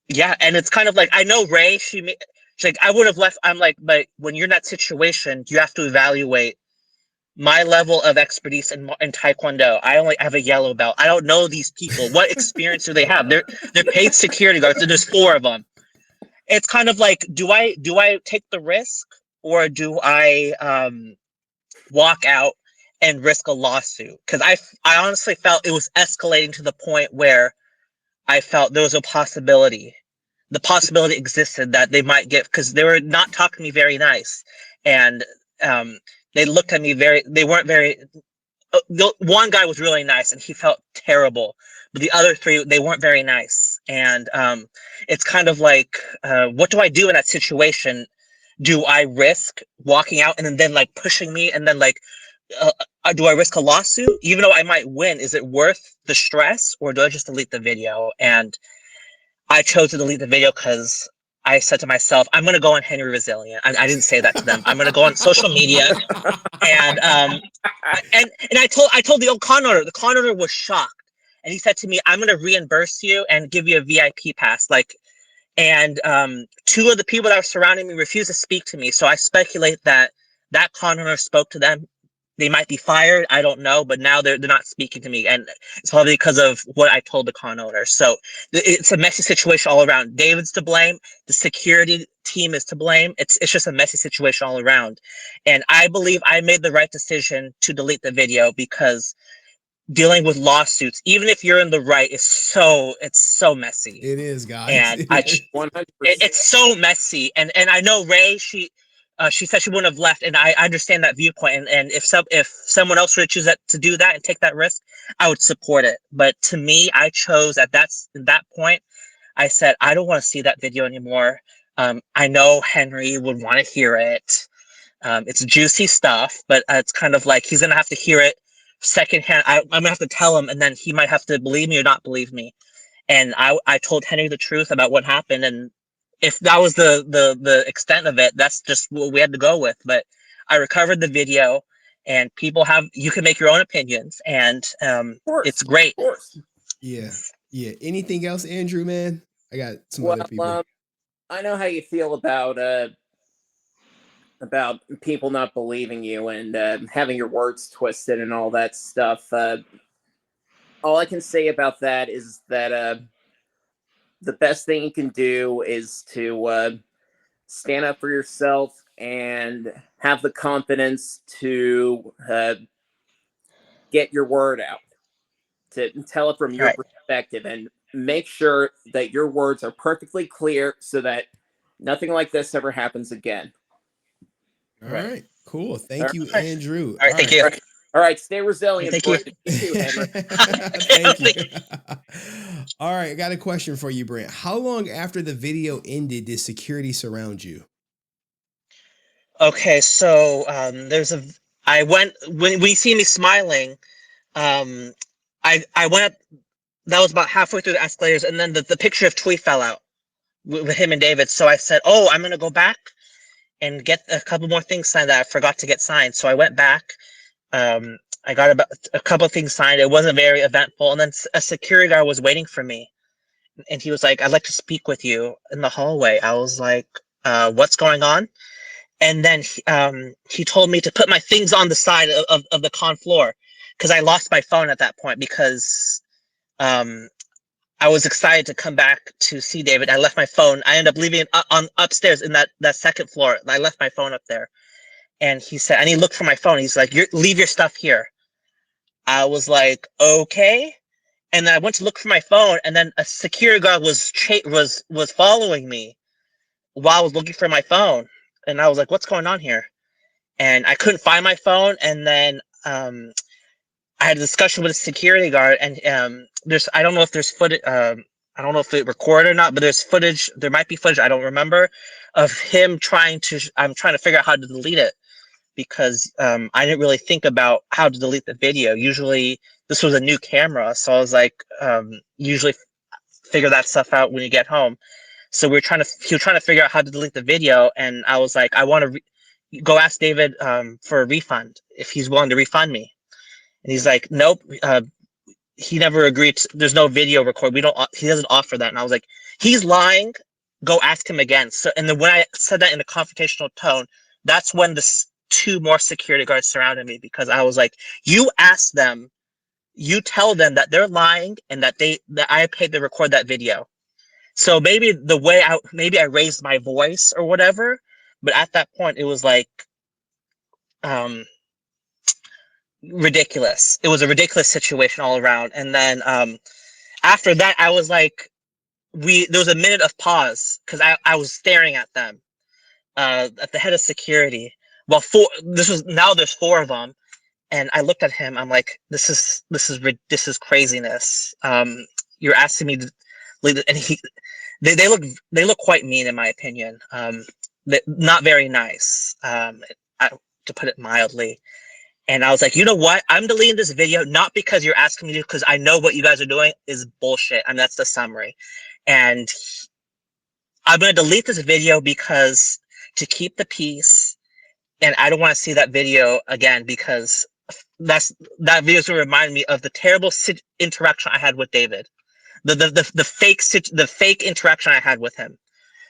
yeah, and it's kind of like, I know Ray, she's like, I would have left. I'm like, but when you're in that situation, you have to evaluate my level of expertise in Taekwondo. I only have a yellow belt. I don't know these people. What experience do they have? They're paid security guards, and there's 4 of them. It's kind of like, do I take the risk, or do I walk out and risk a lawsuit? Because I honestly felt it was escalating to the point where I felt there was a possibility. The possibility existed that they might get, because they were not talking to me very nice, and they looked at me they weren't very. One guy was really nice, and he felt terrible. But the other 3, they weren't very nice. And it's kind of like, what do I do in that situation? Do I risk walking out and then like pushing me, and then like, do I risk a lawsuit? Even though I might win, is it worth the stress, or do I just delete the video? And I chose to delete the video because I said to myself, I'm going to go on Henry Resilient. I didn't say that to them. I'm going to go on social media. And I told the old con owner. The con owner was shocked. And he said to me, I'm going to reimburse you and give you a VIP pass. And 2 of the people that are surrounding me refused to speak to me. So I speculate that con owner spoke to them. They might be fired. I don't know, but now they're not speaking to me, and it's probably because of what I told the con owner. So it's a messy situation all around. David's to blame. The security team is to blame. It's just a messy situation all around, and I believe I made the right decision to delete the video, because dealing with lawsuits, even if you're in the right, it's so messy. It is, guys. And it's so messy. And I know Ray, she said she wouldn't have left, and I understand that viewpoint. And if someone else would choose to do that and take that risk, I would support it. But to me, I chose at that point, I said, I don't want to see that video anymore. I know Henry would want to hear it. It's juicy stuff, but it's kind of like he's gonna have to hear it secondhand. I'm gonna have to tell him, and then he might have to believe me or not believe me. And I told Henry the truth about what happened, and if that was the extent of it, that's just what we had to go with. But I recovered the video, and you can make your own opinions, and it's great. Yeah. Anything else, Andrew, man? I got some other people. I know how you feel about people not believing you and having your words twisted and all that stuff. All I can say about that is that the best thing you can do is to stand up for yourself and have the confidence to get your word out, to tell it from your perspective, and make sure that your words are perfectly clear so that nothing like this ever happens again. All right. Cool. Thank you, right. Andrew. All right, thank you. All right, stay resilient. Thank you. You too, Henry. Thank you. All right, I got a question for you, Brent. How long after the video ended did security surround you? Okay, so I went when you see me smiling, I went. That was about halfway through the escalators, and then the picture of Twee fell out with him and David. So I said, "Oh, I'm gonna go back and get a couple more things signed that I forgot to get signed." So I went back. I got about a couple of things signed. It wasn't very eventful, and then a security guard was waiting for me, and he was like, "I'd like to speak with you in the hallway." I was like, "What's going on?" And then he told me to put my things on the side of the con floor because I lost my phone at that point because I was excited to come back to see David. I left my phone. I ended up leaving it on upstairs in that second floor. I left my phone up there. And he said, and he looked for my phone. He's like, leave your stuff here. I was like, okay. And then I went to look for my phone, and then a security guard was following me while I was looking for my phone. And I was like, what's going on here? And I couldn't find my phone. And then I had a discussion with a security guard, and I don't know if there's footage. I don't know if it recorded or not, but there's footage. There might be footage. I don't remember of him I'm trying to figure out how to delete it because I didn't really think about how to delete the video. Usually, this was a new camera, so I was like, usually figure that stuff out when you get home. So he was trying to figure out how to delete the video, and I was like, I want to go ask David for a refund if he's willing to refund me. And he's like, nope. He never agreed. There's no video record. He doesn't offer that. And I was like, he's lying. Go ask him again. So, and then when I said that in a confrontational tone, that's when the two more security guards surrounded me because I was like, you ask them, you tell them that they're lying and that I paid to record that video. So maybe maybe I raised my voice or whatever, but at that point it was like, ridiculous. It was a ridiculous situation all around. And then after that, I was like, there was a minute of pause because I was staring at them, at the head of security. Well, there's four of them, and I looked at him. I'm like, this is craziness. You're asking me to leave, and they look quite mean in my opinion. Not very nice, to put it mildly. And I was like, you know what? I'm deleting this video, not because you're asking me to, because I know what you guys are doing is bullshit. And that's the summary. And I'm going to delete this video because to keep the peace. And I don't want to see that video again because that video is going to remind me of the terrible interaction I had with David. The fake interaction I had with him.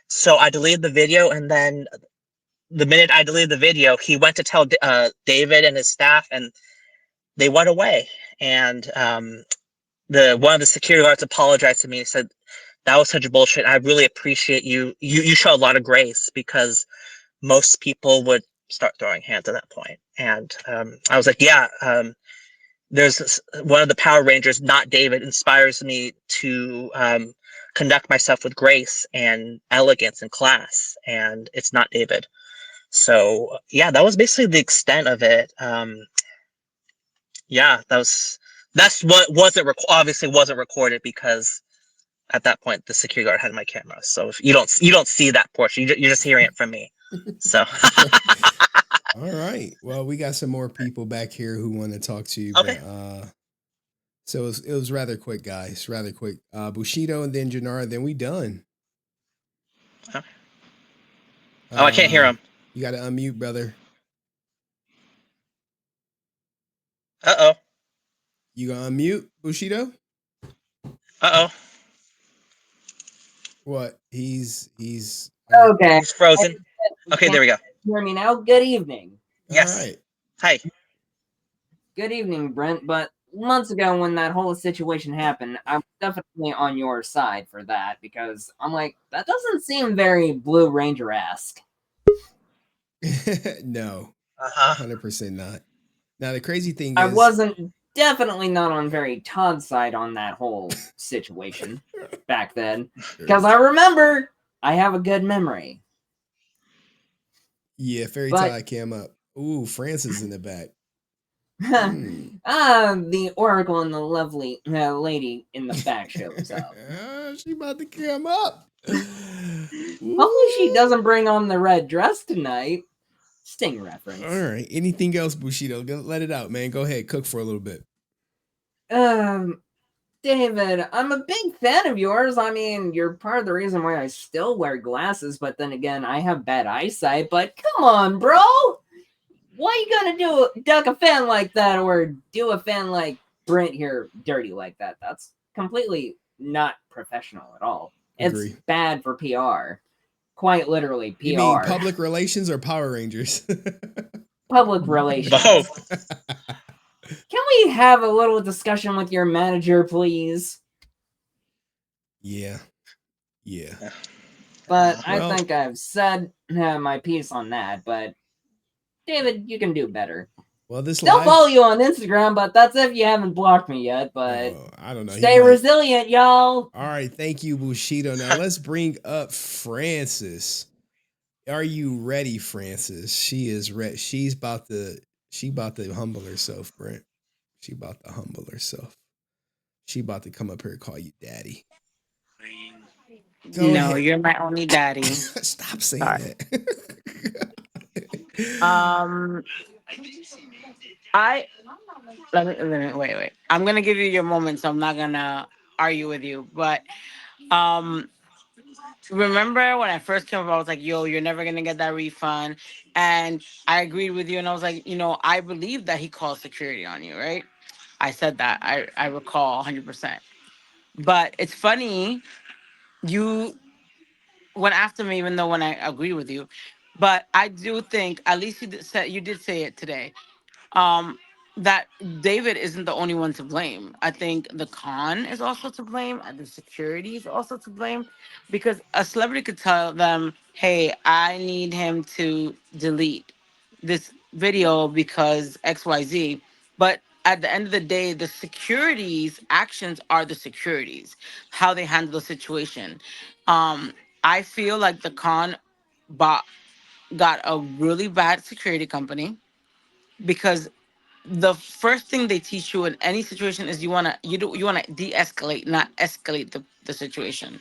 So I deleted the video, and then the minute I deleted the video, he went to tell David and his staff, and they went away. And one of the security guards apologized to me and said, that was such bullshit. I really appreciate you. You show a lot of grace because most people would start throwing hands at that point. And I was like, yeah, there's one of the Power Rangers, not David, inspires me to conduct myself with grace and elegance and class. And it's not David. So yeah, that was basically the extent of it. Yeah, that's what obviously wasn't recorded because at that point the security guard had my camera. So if you don't see that portion, you're just hearing it from me. So all right, well, we got some more people back here who want to talk to you. Okay. But, so it was rather quick, guys. Rather quick. Bushido and then Janara. Then we done. Okay. I can't hear him. You got to unmute, brother. Uh-oh. You gonna unmute, Bushido? Uh-oh. What? He's okay. He's frozen. Okay, there we go. Hear me now? Good evening. Yes. All right. Hi. Good evening, Brent. But months ago when that whole situation happened, I'm definitely on your side for that because I'm like, that doesn't seem very Blue Ranger-esque. No, 100% not. Now the crazy thing I is, wasn't definitely not on very Todd's side on that whole situation back then because I remember I have a good memory. Yeah, Fairy Tide came up. Ooh, Francis in the back. The Oracle and the lovely lady in the back shows up. She about to come up. Hopefully she doesn't bring on the red dress tonight. Sting reference. All right. Anything else, Bushido? Let it out, man. Go ahead. Cook for a little bit. David, I'm a big fan of yours. I mean, you're part of the reason why I still wear glasses, but then again, I have bad eyesight. But come on, bro. Why you gonna duck a fan like that or do a fan like Brent here dirty like that? That's completely not professional at all. Agree. It's bad for PR. Quite literally PR. You mean public relations or Power Rangers? Public relations. Both. Can we have a little discussion with your manager, please? Yeah. But I think I've said my piece on that, but David, you can do better. Well, this still follow you on Instagram, but that's if you haven't blocked me yet. But I don't know. Stay resilient, y'all. All right, thank you, Bushido. Now let's bring up Francis. Are you ready, Francis? She is ready. She about to humble herself, Brent. She about to humble herself. She about to come up here and call you daddy. Go ahead. You're my only daddy. Stop saying that. Wait. I'm gonna give you your moment, so I'm not gonna argue with you. But remember when I first came up, I was like, yo, you're never gonna get that refund. And I agreed with you, and I was like, I believe that he called security on you, right? I said that. I recall 100%. But it's funny, you went after me even though when I agree with you. But I do think, at least you did say it today, that David isn't the only one to blame. I think the con is also to blame, and the security is also to blame, because a celebrity could tell them, hey, I need him to delete this video because XYZ. But at the end of the day, the security's actions are the securities, how they handle the situation. I feel like the con got a really bad security company, because the first thing they teach you in any situation is you want to de-escalate, not escalate the situation.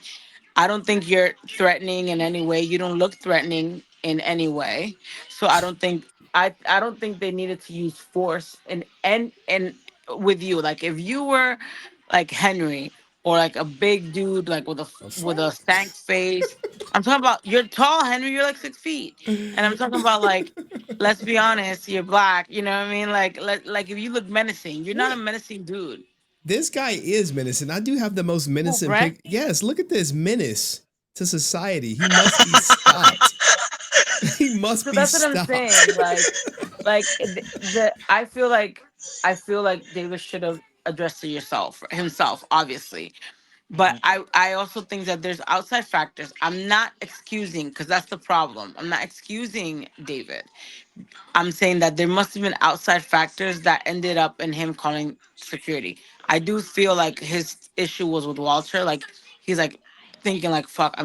I don't think you're threatening in any way. You don't look threatening in any way. So I don't think they needed to use force and with you. Like if you were like Henry, or like a big dude like with a stank face. I'm talking about, you're tall, Henry, you're like 6 feet. And I'm talking about, like, let's be honest, you're black, you know what I mean? Like if you look menacing, you're not a menacing dude. This guy is menacing. I do have the most menacing pic. Yes, look at this menace to society. He must be stopped. He must be that's stopped. What I'm saying. I feel like David should have addressed it himself, obviously. But I also think that there's outside factors. I'm not excusing, because that's the problem. I'm not excusing David. I'm saying that there must have been outside factors that ended up in him calling security. I do feel like his issue was with Walter. Like he's like thinking like, fuck,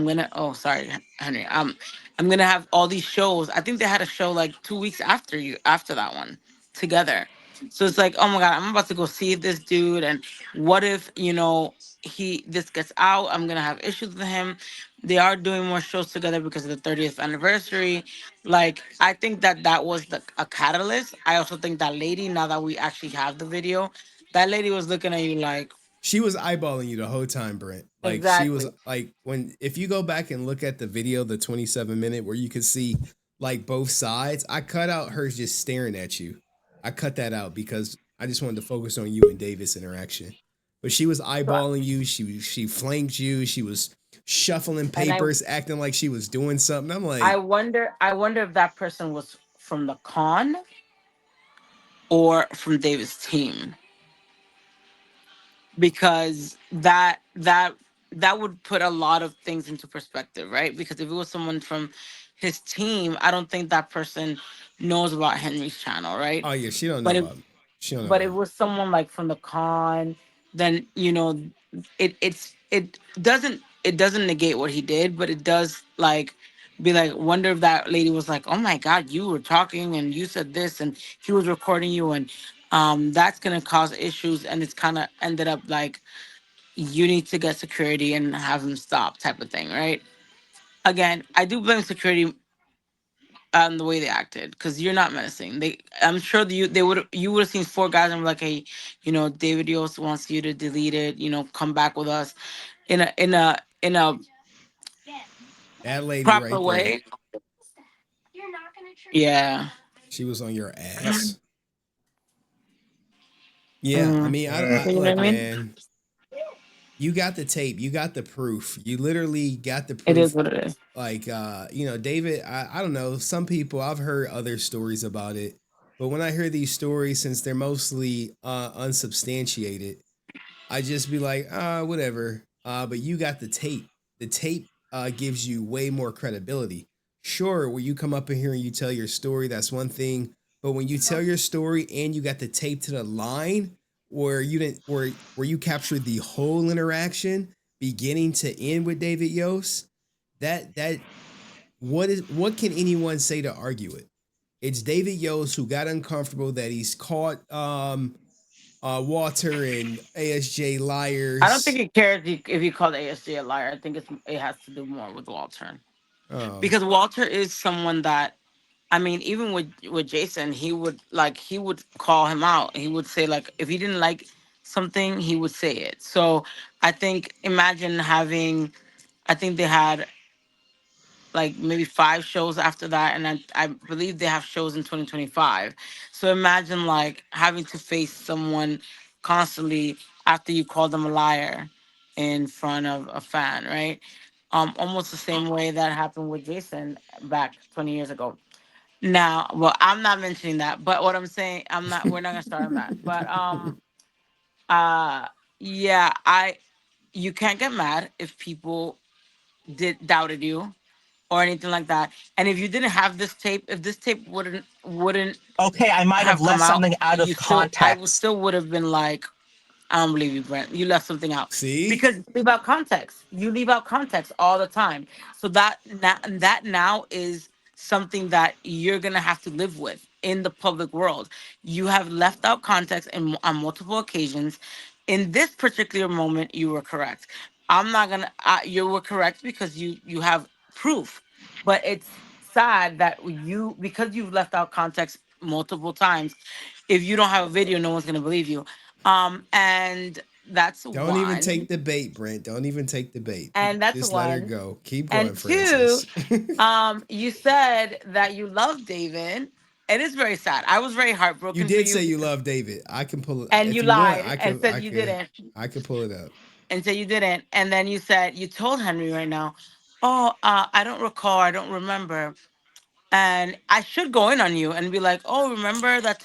sorry, Henry. I'm gonna have all these shows. I think they had a show like 2 weeks after that one together. So it's like, oh my God, I'm about to go see this dude. And what if, this gets out? I'm gonna have issues with him. They are doing more shows together because of the 30th anniversary. Like, I think that was a catalyst. I also think that lady, now that we actually have the video, that lady was looking at you like, she was eyeballing you the whole time, Brent. Like exactly. She was like, if you go back and look at the video, the 27-minute where you could see like both sides, I cut out her just staring at you. I cut that out because I just wanted to focus on you and David's interaction. But she was eyeballing you. She flanked you. She was shuffling papers, acting like she was doing something. I'm like, I wonder if that person was from the con or from David's team. because that would put a lot of things into perspective, right? Because if it was someone from his team, I don't think that person knows about Henry's channel, right? Oh yeah, she don't know But if about. She don't know but it about. was someone like from the con, then it doesn't negate what he did, but it does like be like, wonder if that lady was like, oh my god, you were talking and you said this and he was recording you, and that's gonna cause issues, and it's kind of ended up like you need to get security and have him stop type of thing, right? Again, I do blame security on the way they acted, because you're not menacing. I'm sure you would have seen four guys and were like, hey, David Yost wants you to delete it. Come back with us in a That lady proper right there. way. Yeah. She was on your ass. Yeah, I Mm. mean, You know what I look, mean? man. You got the tape. You got the proof. You literally got the It is proof. what it is. Like, David. I don't know. Some people, I've heard other stories about it, but when I hear these stories, since they're mostly unsubstantiated, I just be like, whatever. But you got the tape. The tape gives you way more credibility. Sure, when you come up in here and you tell your story, that's one thing. But when you tell your story and you got the tape to the line where you didn't where you captured the whole interaction beginning to end with David Yost, that what can anyone say to argue it? It's David Yost who got uncomfortable that he's caught Walter and ASJ I don't think liars. he cares if you call the ASJ a liar. I think it has to do more with Walter, Oh, because Walter is someone that, I mean, even with Jason, he would call him out. He would say, like, if he didn't like something, he would say it. So I think, imagine having, I think they had like maybe 5 shows after that, and I believe they have shows in 2025. So imagine like having to face someone constantly after you call them a liar in front of a fan, right? Almost the same way that happened with Jason back 20 years ago. Now, well, I'm not mentioning that, but what I'm saying, we're not gonna start on that. But uh yeah, you can't get mad if people did doubted you or anything like that. And if you didn't have this tape, if this tape wouldn't Okay, I might have have come left out, something out of I would context. still would have been like, I don't believe you, Brent. You left something out. see, Because you leave out context. You leave out context all the time. So that now is something that you're gonna have to live with in the public world. You have left out context on multiple occasions. In this particular moment, you were correct. I'm not gonna. You were correct because you have proof, but it's sad that because you've left out context multiple times. If you don't have a video, no one's gonna believe you. And that's don't even one. take the bait, Brent. Don't even take the bait. And that's Just let her one. go. Keep going, And two, Francis. you said that you love David. It is very sad. I was very You heartbroken for did say you, you love David. I can pull it and if you you want. lied and said you didn't, I can pull it up. and said you didn't. And then you said you told Henry right now, oh, I don't recall, I don't remember. And I should go in on you and be like, "Oh, remember that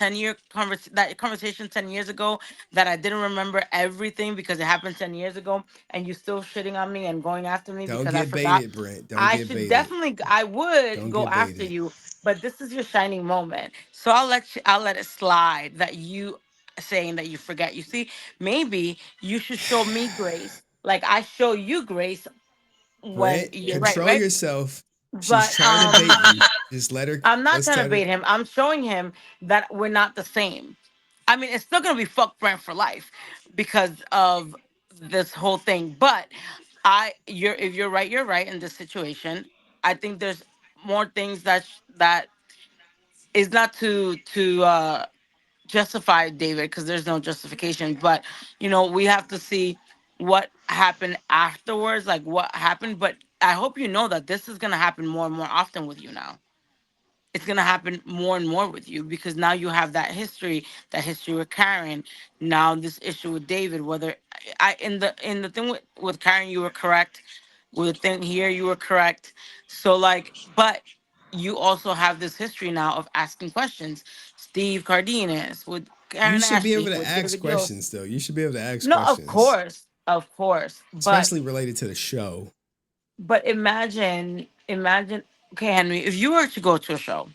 that conversation 10 years ago that I didn't remember everything because it happened 10 years ago, and you still shitting on me and going after me Don't because I get forgot." baited, Brent. Don't I get should baited. definitely, I would Don't go get after baited. you, but this is your shining moment, so I'll let it slide that you saying that you forget. You see, maybe you should show me grace, like I show you grace when Brent, you're right, control right? yourself. She's But trying to bait you. Just let her. I'm not Let's trying to tell her. bait him. I'm showing him that we're not the same. I mean, it's still gonna be fuck Brent for life because of this whole thing. But if you're right, you're right in this situation. I think there's more things that is not to justify David, because there's no justification. But we have to see what happened afterwards, like what happened. But I hope you know that this is gonna happen more and more often with you now. It's gonna happen more and more with you because now you have that history with Karen. Now this issue with David. Whether in the thing with Karen, you were correct. With the thing here, you were correct. So like, but you also have this history now of asking questions. Steve Cardenas with You should be able to ask questions, though. You should be able to ask No, questions. of course, especially related to the show. But imagine. Okay, Henry, if you were to go to a show,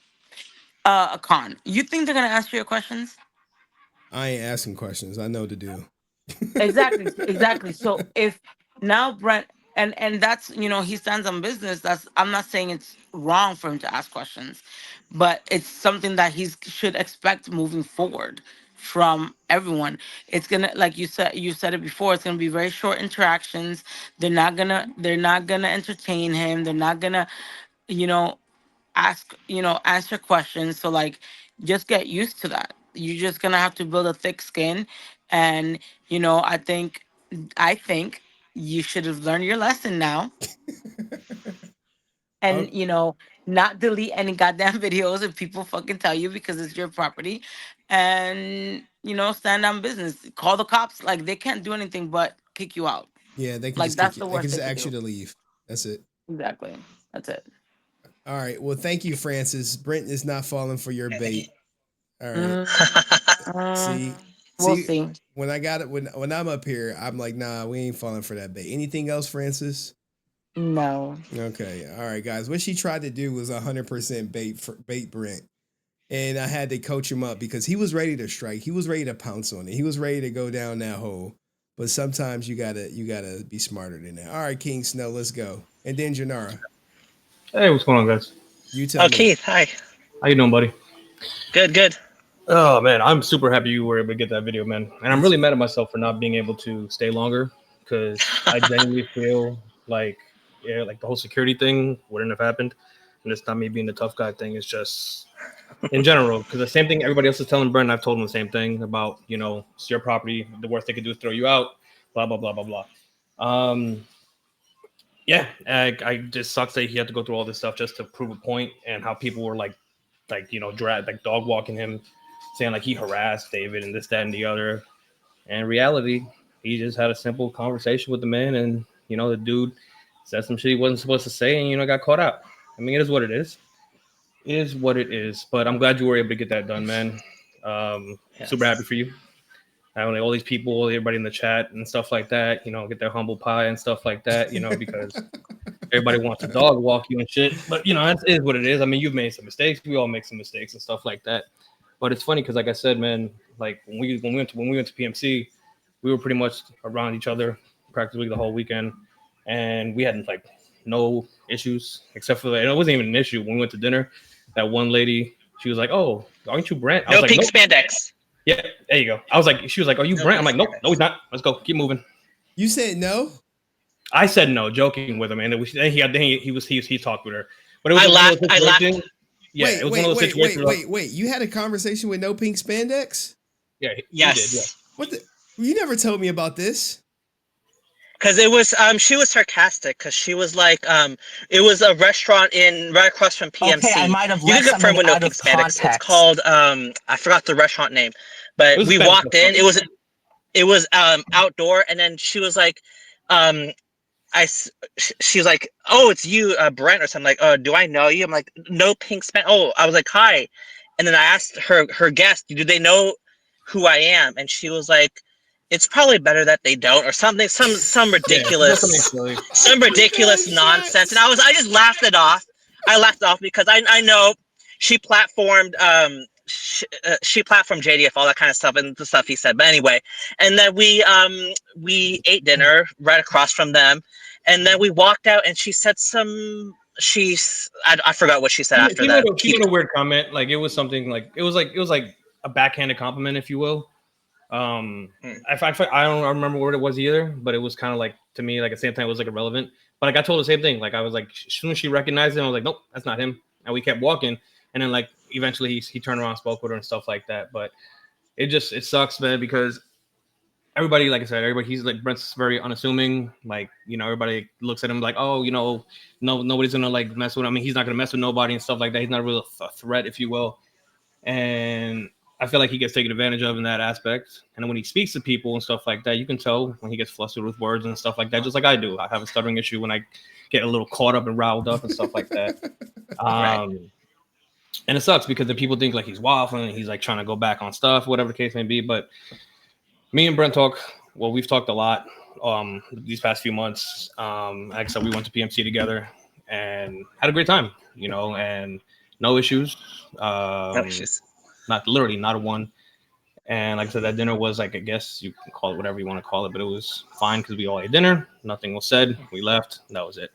a con, you think they're gonna ask you your questions? I ain't asking questions. I know what to do. Exactly. So if now Brent and that's he stands on business. I'm not saying it's wrong for him to ask questions, but it's something that he should expect moving forward from everyone. It's gonna, like you said it before, it's gonna be very short interactions. They're not gonna entertain him. They're not gonna, you know, answer questions. So like, just get used to that. You're just gonna have to build a thick skin, and I think you should have learned your lesson now, and not delete any goddamn videos if people fucking tell you, because it's your property, and stand on business. Call the cops. Like, they can't do anything but kick you out. Yeah, they can Like, just kick that's you. the They worst can just they could ask you do. to leave. That's it. Exactly. That's it. All right. Well, thank you, Francis. Brent is not falling for your bait. All right. See, We'll see. When I got it, when I'm up here, I'm like, nah, we ain't falling for that bait. Anything else, Francis? No. Okay. All right, guys. What she tried to do was 100% bait Brent. And I had to coach him up because he was ready to strike. He was ready to pounce on it. He was ready to go down that hole. But sometimes you gotta be smarter than that. All right, King Snow, let's go. And then Janara. Hey, what's going on, guys? You tell me. Keith, hi. How you doing, buddy? Good. Oh man, I'm super happy you were able to get that video, man. And I'm really mad at myself for not being able to stay longer, because I genuinely feel like the whole security thing wouldn't have happened. And it's not me being the tough guy thing. It's just in general, because the same thing everybody else is telling Brent, I've told him the same thing about, it's your property. The worst they could do is throw you out, blah, blah, blah, blah, blah. Yeah, I just sucks that he had to go through all this stuff just to prove a point, and how people were dog walking him, saying like he harassed David and this, that, and the other. And in reality, he just had a simple conversation with the man, and the dude said some shit he wasn't supposed to say, and got caught out. I mean, it is what it is. It is what it is. But I'm glad you were able to get that done, man. Yes. Super happy for you. Having all these people, everybody in the chat and stuff like that, get their humble pie and stuff like that, because everybody wants to dog walk you and shit. But that is what it is. I mean, you've made some mistakes. We all make some mistakes and stuff like that. But it's funny because, like I said, man, like when we went to PMC, we were pretty much around each other practically the whole weekend, and we had no issues except for it wasn't even an issue when we went to dinner. That one lady, she was like, "Oh, aren't you Brent?" I was like, pink nope. Spandex. Yeah, there you go. I was like, she was like, "Are you Brent?" I'm like, "Nope, no, he's not. Let's go, keep moving." You said no. I said no, joking with him, and then he talked with her, but it was I laughed. Yeah, it was one of those situations. Wait! You had a conversation with no pink spandex? Yeah. Yes. Did, yeah. What the? You never told me about this. Because it was she was sarcastic, because she was like it was a restaurant right across from PMC. Okay, I might have you left can confirm with something no out pink of Spandex. context. It's called I forgot the restaurant name, but we walked in. It was outdoor, and then she was like she's like, "Oh, it's you, Brent," or something. Like, "Oh, do I know you?" I'm like, "No pink Spandex." Oh, I was like, "Hi," and then I asked her guest, "Do they know who I am?" And she was like, "It's probably better that they don't," or something, some ridiculous, some ridiculous nonsense. And I just laughed it off. I laughed it off because I know she platformed she platformed JDF, all that kind of stuff, and the stuff he said. But anyway, and then we ate dinner right across from them, and then we walked out, and she said I forgot what she said after that. She made a weird comment. Like, it was something like it was like a backhanded compliment, if you will. I don't remember what it was either, but it was kind of like, to me, like at the same time, it was like irrelevant. But like I told her the same thing. Like, I was like, as soon as she recognized him, I was like, nope, that's not him. And we kept walking, and then like eventually he turned around and spoke with her and stuff like that. But it sucks, man, because everybody, like I said, he's like, Brent's very unassuming. Like, everybody looks at him like, oh, nobody's gonna like mess with him. I mean, he's not gonna mess with nobody and stuff like that. He's not really a threat, if you will. And I feel like he gets taken advantage of in that aspect. And when he speaks to people and stuff like that, you can tell when he gets flustered with words and stuff like that, just like I do. I have a stuttering issue when I get a little caught up and riled up and stuff like that. And it sucks because the people think like he's waffling and he's like trying to go back on stuff, whatever the case may be. But me and Brent talk. Well, we've talked a lot these past few months. Like I said, we went to PMC together and had a great time, you know, and no issues. No issues. Not literally, not a one. And like I said, that dinner was like, I guess you can call it whatever you want to call it, but it was fine because we all ate dinner. Nothing was said. We left. That was it.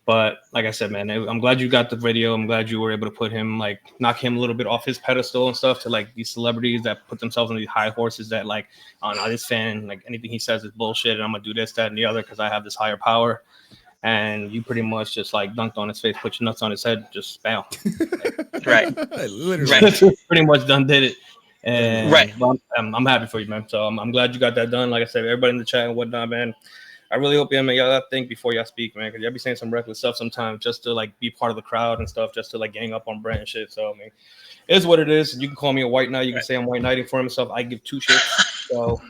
But like I said, man, I'm glad you got the video. I'm glad you were able to put him, like, knock him a little bit off his pedestal and stuff to like these celebrities that put themselves on these high horses that like, oh no, this fan, like anything he says is bullshit and I'm gonna do this, that, and the other because I have this higher power. And you pretty much just like dunked on his face, put your nuts on his head, just bam. Right. Literally. Pretty much done did it. And right. I'm happy for you, man. So I'm glad you got that done. Like I said, everybody in the chat and whatnot, man. I really hope y'all think before y'all speak, man, because y'all be saying some reckless stuff sometimes just to like be part of the crowd and stuff, just to like gang up on Brent and shit. So I mean, it is what it is. You can call me a white knight. You can say I'm white knighting for himself. I give two shits. So,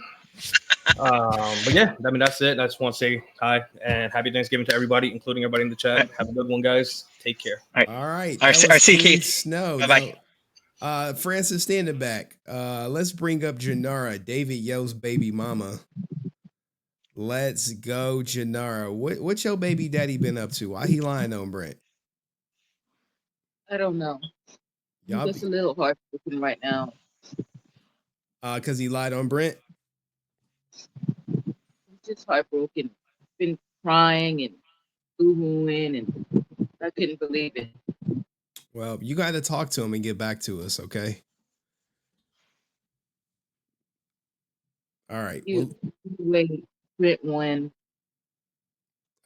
but yeah, I mean that's it. I just want to say hi and happy Thanksgiving to everybody, including everybody in the chat. Have a good one, guys. Take care. All right. RCK. Snow. Bye-bye. Francis, standing back. Let's bring up Janara, David Yost's baby mama. Let's go, Janara. What's your baby daddy been up to? Why he lying on Brent? I don't know. I'm just a little heartbroken right now. Because he lied on Brent? I'm just heartbroken. Been crying and boo-hooing, and I couldn't believe it. Well, you got to talk to him and get back to us, okay? All right. Wait. Brent won.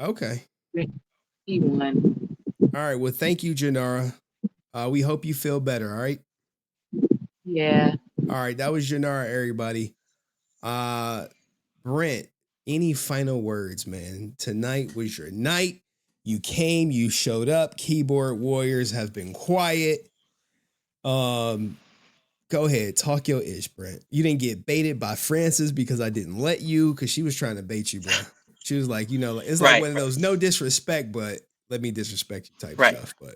Okay. He won. All right. Well, thank you, Janara. We hope you feel better. All right. Yeah. All right. That was Janara, everybody. Brent, any final words, man? Tonight was your night. You came, you showed up. Keyboard warriors have been quiet. Go ahead, talk your ish, Brent. You didn't get baited by Francis because I didn't let you, because she was trying to bait you, bro. She was like, you know, it's like one of those no disrespect, but let me disrespect you type stuff. But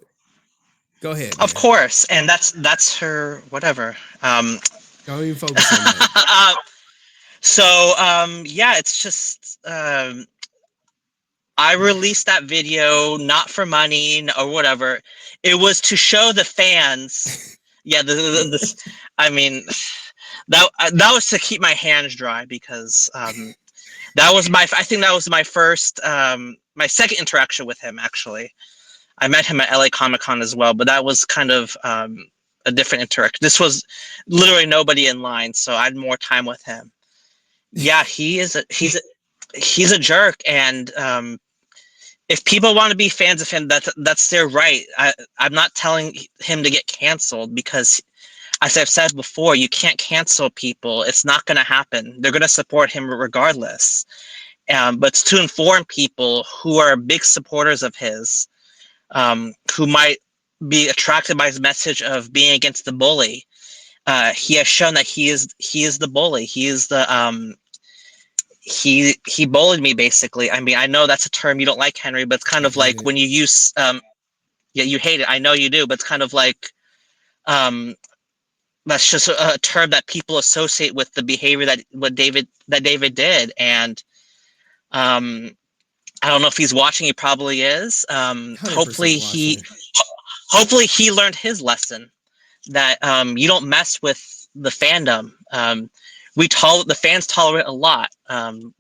go ahead. Of course, and that's her whatever. Don't even focus on that. Yeah, it's just I released that video not for money or whatever. It was to show the fans. Yeah, I mean, that was to keep my hands dry because I think that was my first, my second interaction with him, actually. I met him at LA Comic-Con as well, but that was kind of a different interaction. This was literally nobody in line, so I had more time with him. Yeah, he's a jerk, and if people want to be fans of him, that's their right. I'm not telling him to get canceled because, as I've said before, you can't cancel people. It's not going to happen. They're going to support him regardless. But it's to inform people who are big supporters of his, who might be attracted by his message of being against the bully. He has shown that he is the bully. He is the he bullied me, basically. I mean, I know that's a term you don't like, Henry, but it's kind of like when you use yeah, you hate it. I know you do, but it's kind of like that's just a term that people associate with the behavior that David did. And I don't know if he's watching. He probably is. Hopefully he learned his lesson that you don't mess with the fandom. The fans tolerate a lot.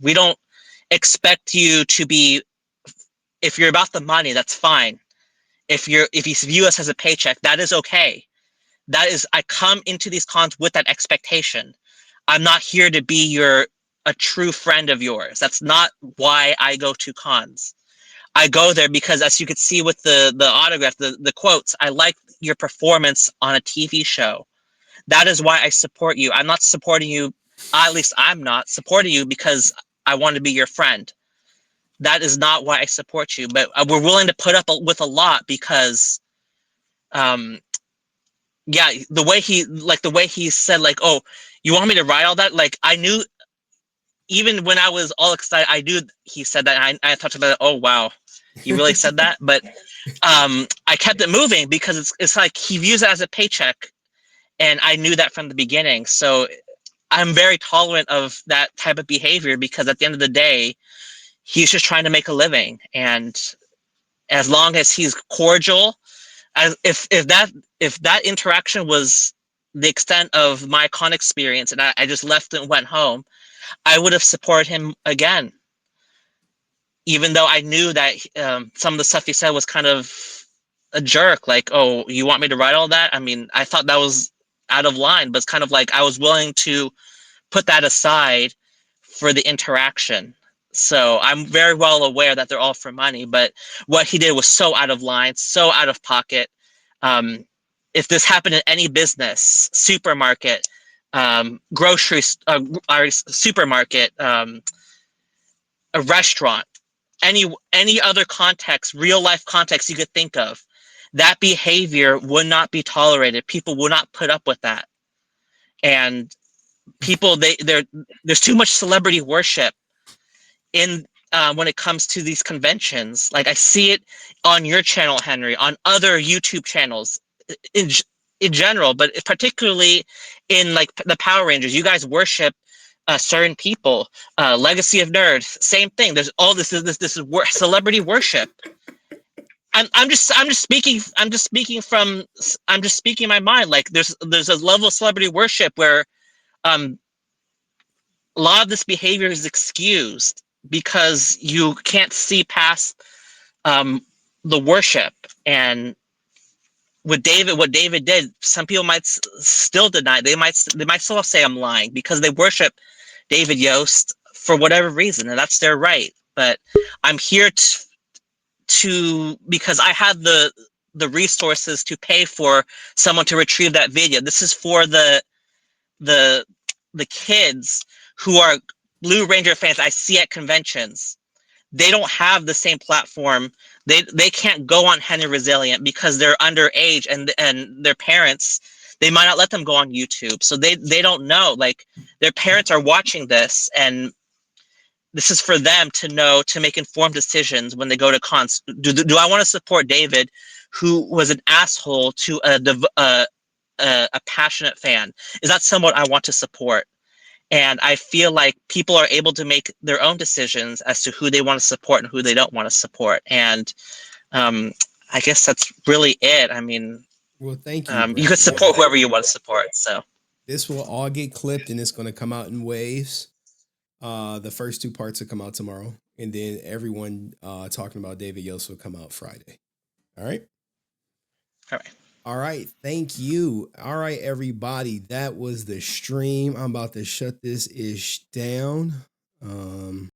We don't expect you to be, if you're about the money, that's fine. If you view us as a paycheck, that is okay. I come into these cons with that expectation. I'm not here to be a true friend of yours. That's not why I go to cons. I go there because, as you could see with the autograph, the quotes, I like your performance on a TV show. That is why I support you. I'm not supporting you. At least I'm not supporting you because I want to be your friend. That is not why I support you. But we're willing to put up with a lot because, yeah, the way he said, like, oh, you want me to write all that? Like, I knew, even when I was all excited, I knew he said that. And I talked about it. Oh, wow. He really said that, but I kept it moving because it's like he views it as a paycheck, and I knew that from the beginning. So I'm very tolerant of that type of behavior because at the end of the day, he's just trying to make a living, and as long as he's cordial, if that interaction was the extent of my con experience and I just left and went home, I would have supported him again, even though I knew that some of the stuff he said was kind of a jerk. Like, oh, you want me to write all that? I mean, I thought that was out of line, but it's kind of like I was willing to put that aside for the interaction. So I'm very well aware that they're all for money, but what he did was so out of line, so out of pocket. If this happened in any business, supermarket, grocery, or supermarket, a restaurant, any other context, real life context you could think of, that behavior would not be tolerated. People will not put up with that. And people, there's too much celebrity worship in when it comes to these conventions. Like I see it on your channel, Henry, on other YouTube channels in general, but particularly in like the Power Rangers. You guys worship certain people. Legacy of Nerds, same thing. There's all this is celebrity worship. I'm just speaking my mind. Like there's a level of celebrity worship where a lot of this behavior is excused because you can't see past the worship. And what David did, some people might still deny. They might still say I'm lying because they worship David Yost for whatever reason, and that's their right. But I'm here to because I had the resources to pay for someone to retrieve that video. This is for the kids who are Blue Ranger fans I see at conventions. They don't have the same platform. They can't go on Henry Resilient because they're underage, and their parents, they might not let them go on YouTube. So they don't know. Like their parents are watching this, and this is for them to know, to make informed decisions when they go to cons. Do I want to support David, who was an asshole to a passionate fan? Is that someone I want to support? And I feel like people are able to make their own decisions as to who they want to support and who they don't want to support. And I guess that's really it. I mean, well, thank you. You could support whoever you want to support. So this will all get clipped, and it's going to come out in waves. The first 2 parts will come out tomorrow, and then everyone talking about David Yost will come out Friday. All right. All right. All right. Thank you. All right, everybody. That was the stream. I'm about to shut this ish down.